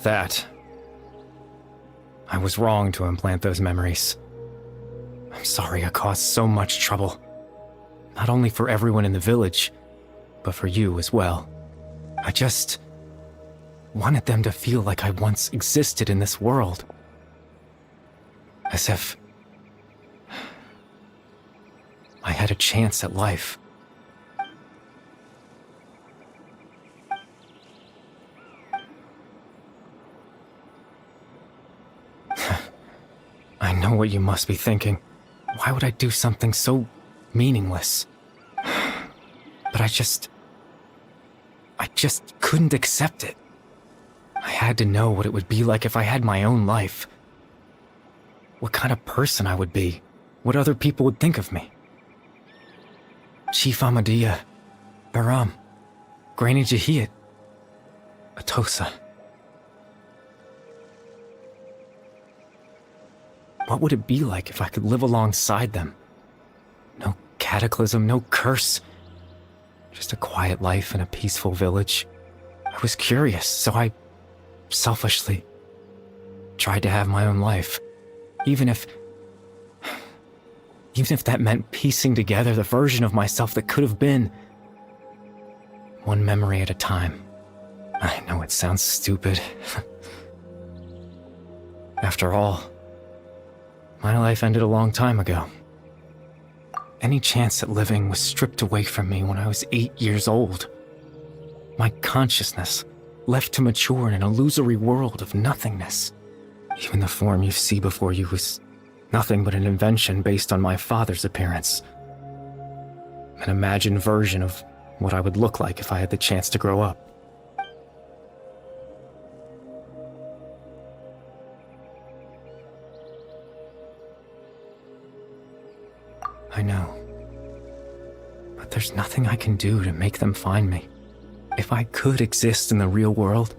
That. I was wrong to implant those memories. I'm sorry I caused so much trouble. Not only for everyone in the village, but for you as well. I just wanted them to feel like I once existed in this world. As if I had a chance at life. I know what you must be thinking. Why would I do something so meaningless? But I just couldn't accept it. I had to know what it would be like if I had my own life. What kind of person I would be. What other people would think of me. Chief Ahmadiyya, Baram, Granny Jahiyat, Atosa. What would it be like if I could live alongside them? No cataclysm, no curse. Just a quiet life in a peaceful village. I was curious, so I selfishly tried to have my own life. Even if that meant piecing together the version of myself that could have been. One memory at a time. I know it sounds stupid. After all, my life ended a long time ago. Any chance at living was stripped away from me when I was 8 years old. My consciousness left to mature in an illusory world of nothingness. Even the form you see before you was nothing but an invention based on my father's appearance. An imagined version of what I would look like if I had the chance to grow up. I know. But there's nothing I can do to make them find me. If I could exist in the real world,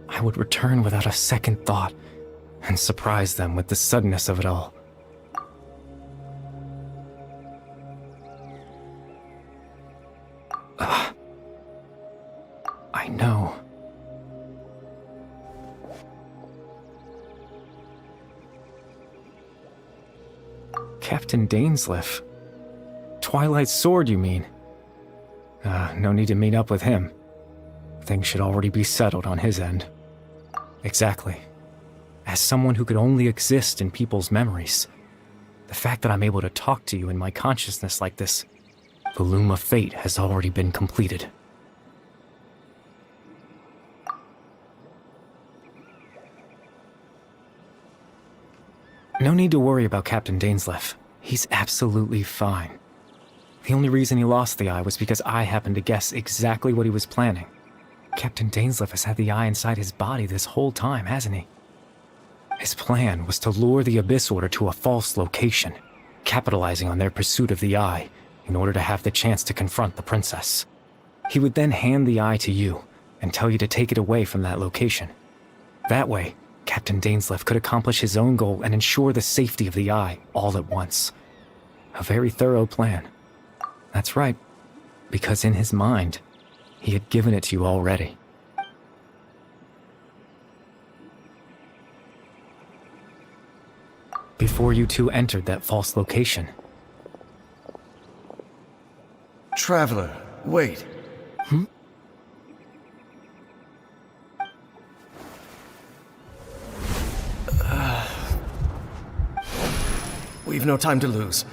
I would return without a second thought and surprise them with the suddenness of it all. I know. Captain Dainsleif. Twilight Sword, you mean? No need to meet up with him. Things should already be settled on his end. Exactly. As someone who could only exist in people's memories, the fact that I'm able to talk to you in my consciousness like this, the loom of fate has already been completed. No need to worry about Captain Dainsleif. He's absolutely fine. The only reason he lost the eye was because I happened to guess exactly what he was planning. Captain Dainsleif has had the eye inside his body this whole time, hasn't he? His plan was to lure the Abyss Order to a false location, capitalizing on their pursuit of the eye in order to have the chance to confront the princess. He would then hand the eye to you and tell you to take it away from that location. That way, Captain Dainsleif could accomplish his own goal and ensure the safety of the eye all at once. A very thorough plan. That's right, because in his mind, he had given it to you already. Before you two entered that false location. Traveler, wait. We've no time to lose.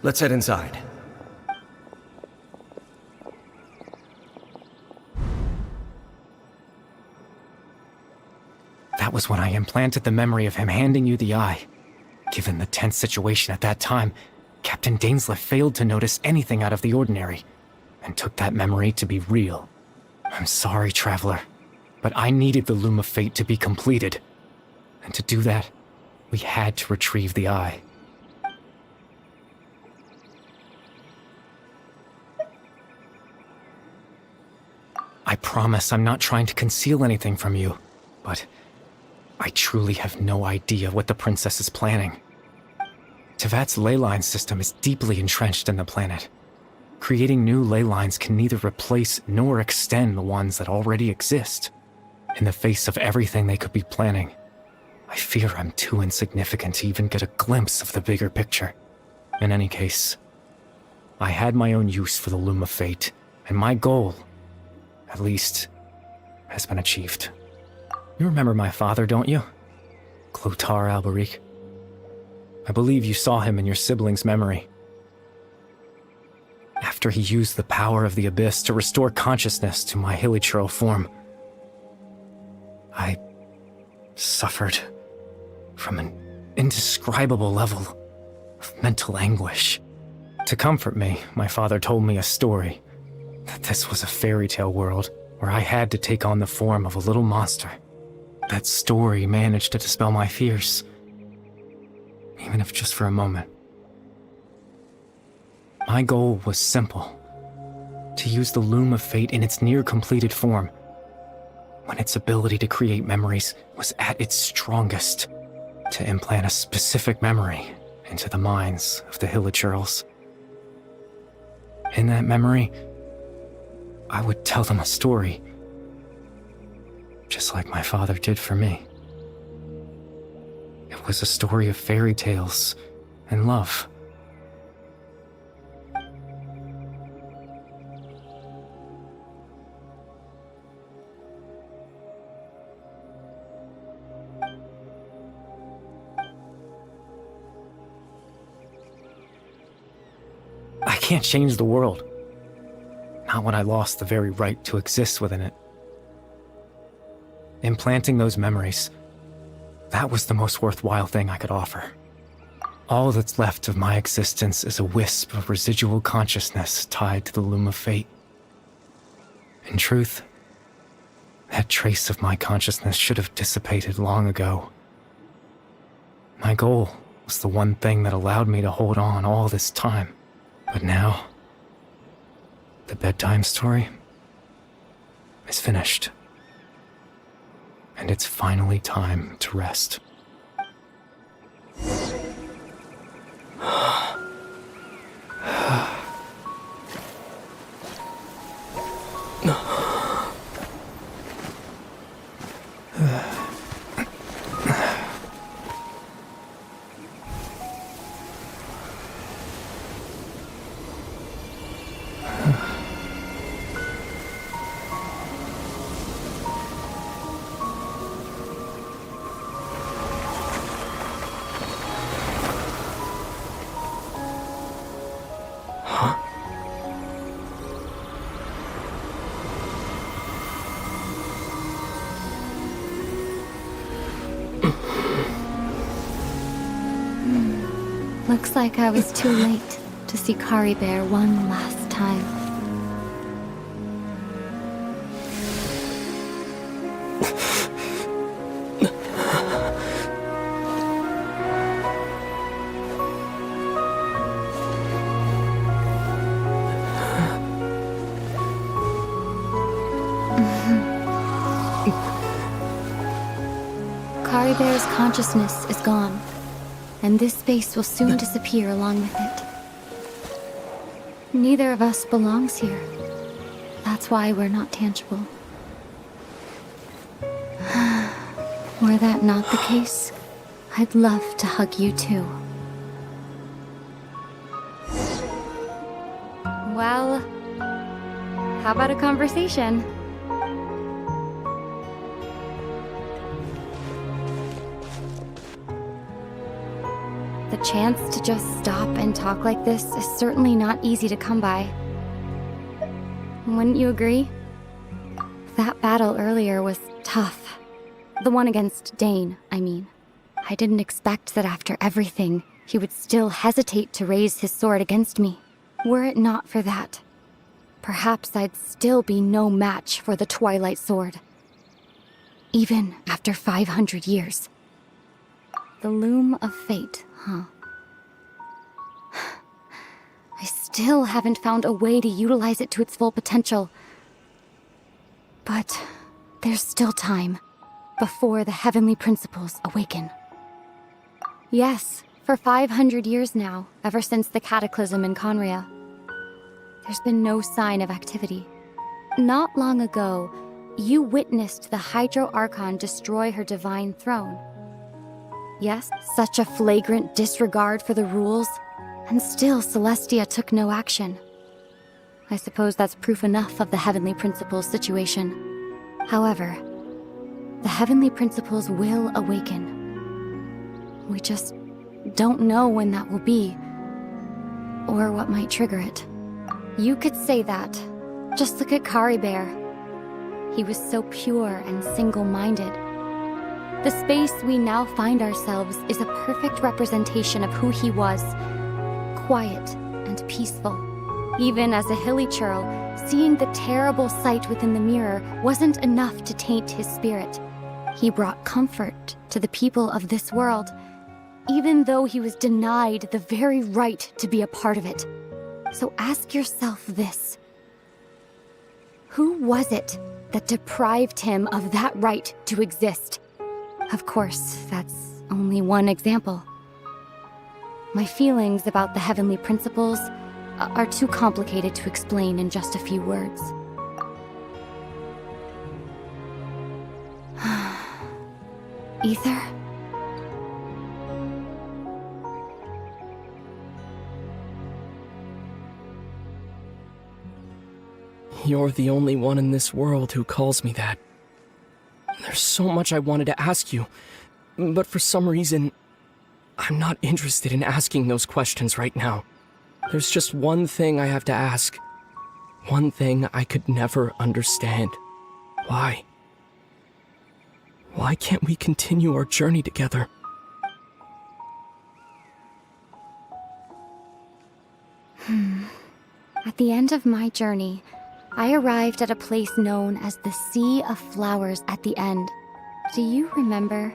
Let's head inside. That was when I implanted the memory of him handing you the eye. Given the tense situation at that time, Captain Dainsleif failed to notice anything out of the ordinary, and took that memory to be real. I'm sorry, Traveler, but I needed the Loom of Fate to be completed. And to do that, we had to retrieve the eye. I promise I'm not trying to conceal anything from you, but I truly have no idea what the princess is planning. Tevat's ley line system is deeply entrenched in the planet. Creating new ley lines can neither replace nor extend the ones that already exist. In the face of everything they could be planning, I fear I'm too insignificant to even get a glimpse of the bigger picture. In any case, I had my own use for the Loom of Fate, and my goal, at least, has been achieved. You remember my father, don't you? Clotar Alberic. I believe you saw him in your sibling's memory. After he used the power of the Abyss to restore consciousness to my Hilichurl form, I suffered from an indescribable level of mental anguish. To comfort me, my father told me a story, that this was a fairy tale world where I had to take on the form of a little monster. That story managed to dispel my fears, even if just for a moment. My goal was simple: to use the Loom of Fate in its near-completed form, when its ability to create memories was at its strongest, to implant a specific memory into the minds of the Hilichurls. In that memory, I would tell them a story, just like my father did for me. It was a story of fairy tales and love. I can't change the world. Not when I lost the very right to exist within it. Implanting those memories, that was the most worthwhile thing I could offer. All that's left of my existence is a wisp of residual consciousness tied to the Loom of Fate. In truth, that trace of my consciousness should have dissipated long ago. My goal was the one thing that allowed me to hold on all this time. But now, the bedtime story is finished. And it's finally time to rest. Looks like I was too late to see Kari Bear one last time. Kari Bear's consciousness is gone, and this space will soon disappear along with it. Neither of us belongs here. That's why we're not tangible. Were that not the case, I'd love to hug you too. Well, how about a conversation? The chance to just stop and talk like this is certainly not easy to come by. Wouldn't you agree? That battle earlier was tough. The one against Dane, I mean. I didn't expect that after everything, he would still hesitate to raise his sword against me. Were it not for that, perhaps I'd still be no match for the Twilight Sword. Even after 500 years. The loom of fate, huh? I still haven't found a way to utilize it to its full potential. But there's still time before the heavenly principles awaken. Yes, for 500 years now, ever since the cataclysm in Conria, there's been no sign of activity. Not long ago, you witnessed the Hydro Archon destroy her divine throne. Yes, such a flagrant disregard for the rules, and still Celestia took no action. I suppose that's proof enough of the Heavenly Principles situation. However, the Heavenly Principles will awaken. We just don't know when that will be, or what might trigger it. You could say that. Just look at Kari Bear. He was so pure and single-minded. The space we now find ourselves is a perfect representation of who he was. Quiet and peaceful. Even as a hilly churl, seeing the terrible sight within the mirror wasn't enough to taint his spirit. He brought comfort to the people of this world, even though he was denied the very right to be a part of it. So ask yourself this. Who was it that deprived him of that right to exist? Of course, that's only one example. My feelings about the Heavenly Principles are too complicated to explain in just a few words. Ether? You're the only one in this world who calls me that. There's so much I wanted to ask you, but for some reason, I'm not interested in asking those questions right now. There's just one thing I have to ask. One thing I could never understand. Why? Why can't we continue our journey together? At the end of my journey, I arrived at a place known as the Sea of Flowers at the end. Do you remember?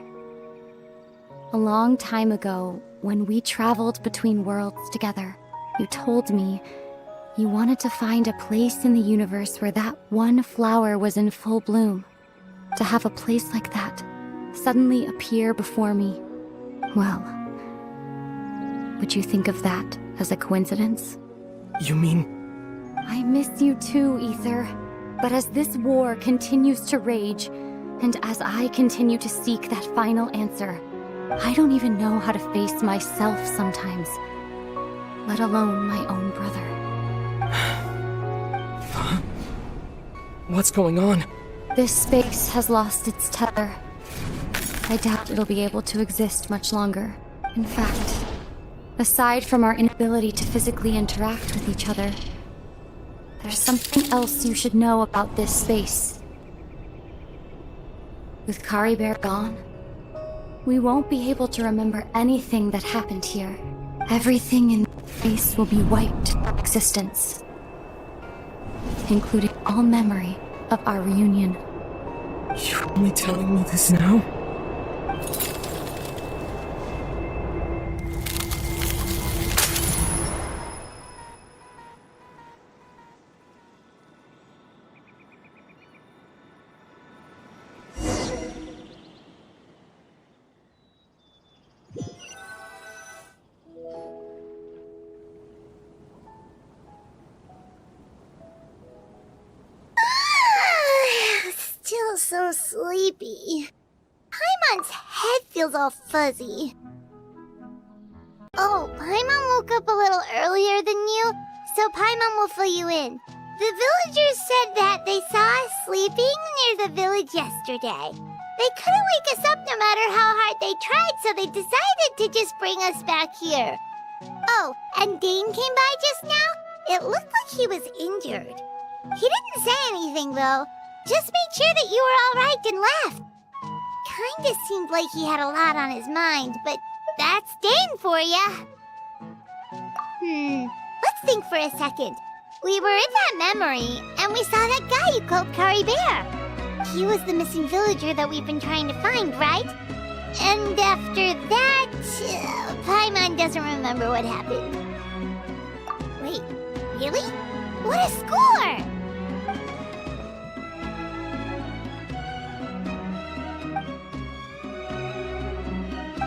A long time ago, when we traveled between worlds together, you told me you wanted to find a place in the universe where that one flower was in full bloom. To have a place like that suddenly appear before me. Well, would you think of that as a coincidence? You mean... I miss you too, Ether. But as this war continues to rage, and as I continue to seek that final answer, I don't even know how to face myself sometimes, let alone my own brother. What's going on? This space has lost its tether. I doubt it'll be able to exist much longer. In fact, aside from our inability to physically interact with each other, there's something else you should know about this space. With Kari Bear gone, we won't be able to remember anything that happened here. Everything in space will be wiped from existence, including all memory of our reunion. You're only telling me this now? Still so sleepy. Paimon's head feels all fuzzy. Oh, Paimon woke up a little earlier than you, so Paimon will fill you in. The villagers said that they saw us sleeping near the village yesterday. They couldn't wake us up no matter how hard they tried, so they decided to just bring us back here. Oh, and Dane came by just now? It looked like he was injured. He didn't say anything, though. Just made sure that you were all right and left. Kinda seemed like he had a lot on his mind, but that's Dane for ya. Let's think for a second. We were in that memory, and we saw that guy you called Curry Bear. He was the missing villager that we've been trying to find, right? And after that, Paimon doesn't remember what happened. Wait, really? What a score!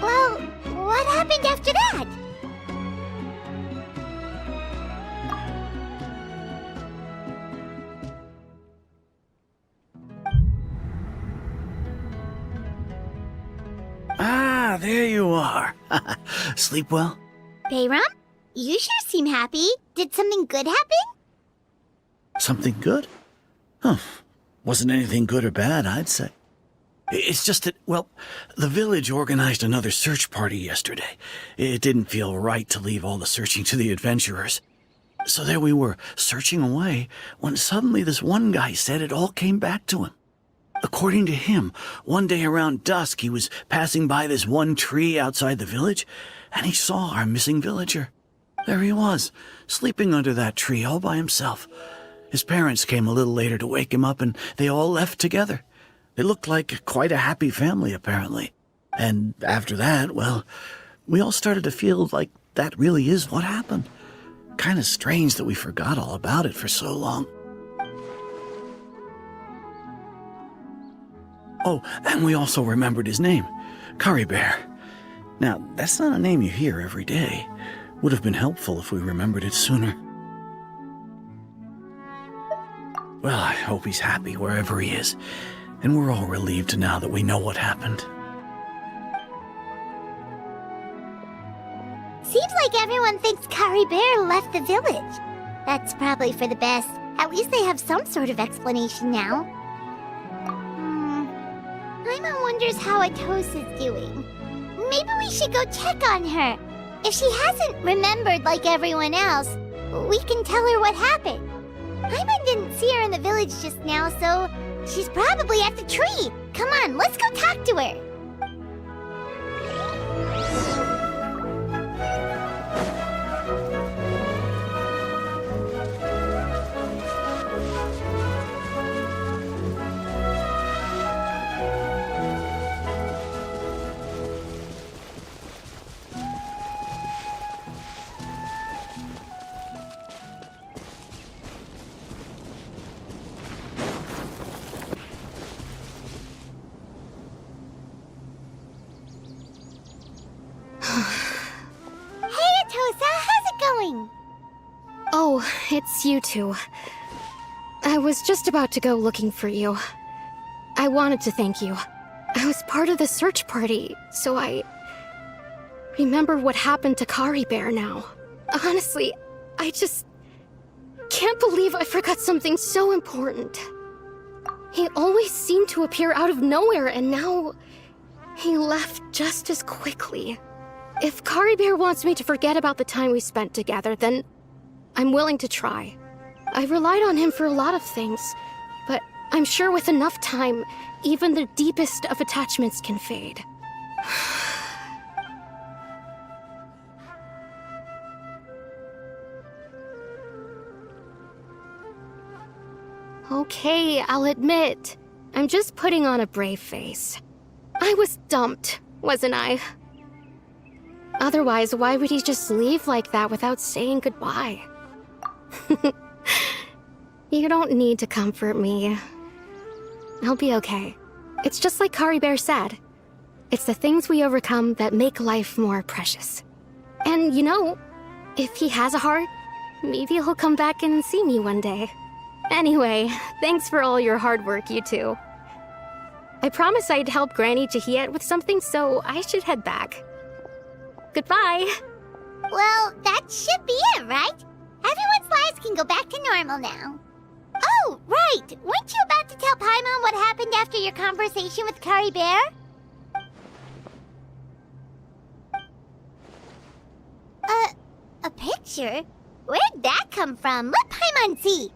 Well, what happened after that? Ah, there you are. Sleep well? Bayram? You sure seem happy. Did something good happen? Something good? Huh. Wasn't anything good or bad, I'd say. It's just that, well, the village organized another search party yesterday. It didn't feel right to leave all the searching to the adventurers. So there we were, searching away, when suddenly this one guy said it all came back to him. According to him, one day around dusk he was passing by this one tree outside the village, and he saw our missing villager. There he was, sleeping under that tree all by himself. His parents came a little later to wake him up, and they all left together. They looked like quite a happy family, apparently. And after that, well, we all started to feel like that really is what happened. Kind of strange that we forgot all about it for so long. Oh, and we also remembered his name, Curry Bear. Now, that's not a name you hear every day. Would have been helpful if we remembered it sooner. Well, I hope he's happy wherever he is. And we're all relieved now that we know what happened. Seems like everyone thinks Curry Bear left the village. That's probably for the best. At least they have some sort of explanation now. Paimon wonders how Atosa's doing. Maybe we should go check on her. If she hasn't remembered like everyone else, we can tell her what happened. Paimon didn't see her in the village just now, so she's probably at the tree. Come on, let's go talk to her. Oh, it's you two. I was just about to go looking for you. I wanted to thank you. I was part of the search party, so I remember what happened to Curry Bear now. Honestly, I just can't believe I forgot something so important. He always seemed to appear out of nowhere, and now he left just as quickly. If Curry Bear wants me to forget about the time we spent together, then I'm willing to try. I relied on him for a lot of things, but I'm sure with enough time, even the deepest of attachments can fade. Okay, I'll admit. I'm just putting on a brave face. I was dumped, wasn't I? Otherwise, why would he just leave like that without saying goodbye? You don't need to comfort me. I'll be okay. It's just like Kari Bear said. It's the things we overcome that make life more precious. And you know, if he has a heart, maybe he'll come back and see me one day. Anyway, thanks for all your hard work, you two. I promised I'd help Granny Jahiet with something, so I should head back. Goodbye! Well, that should be it, right? Everyone's lives can go back to normal now. Oh, right! Weren't you about to tell Paimon what happened after your conversation with Kari Bear? A picture? Where'd that come from? Let Paimon see!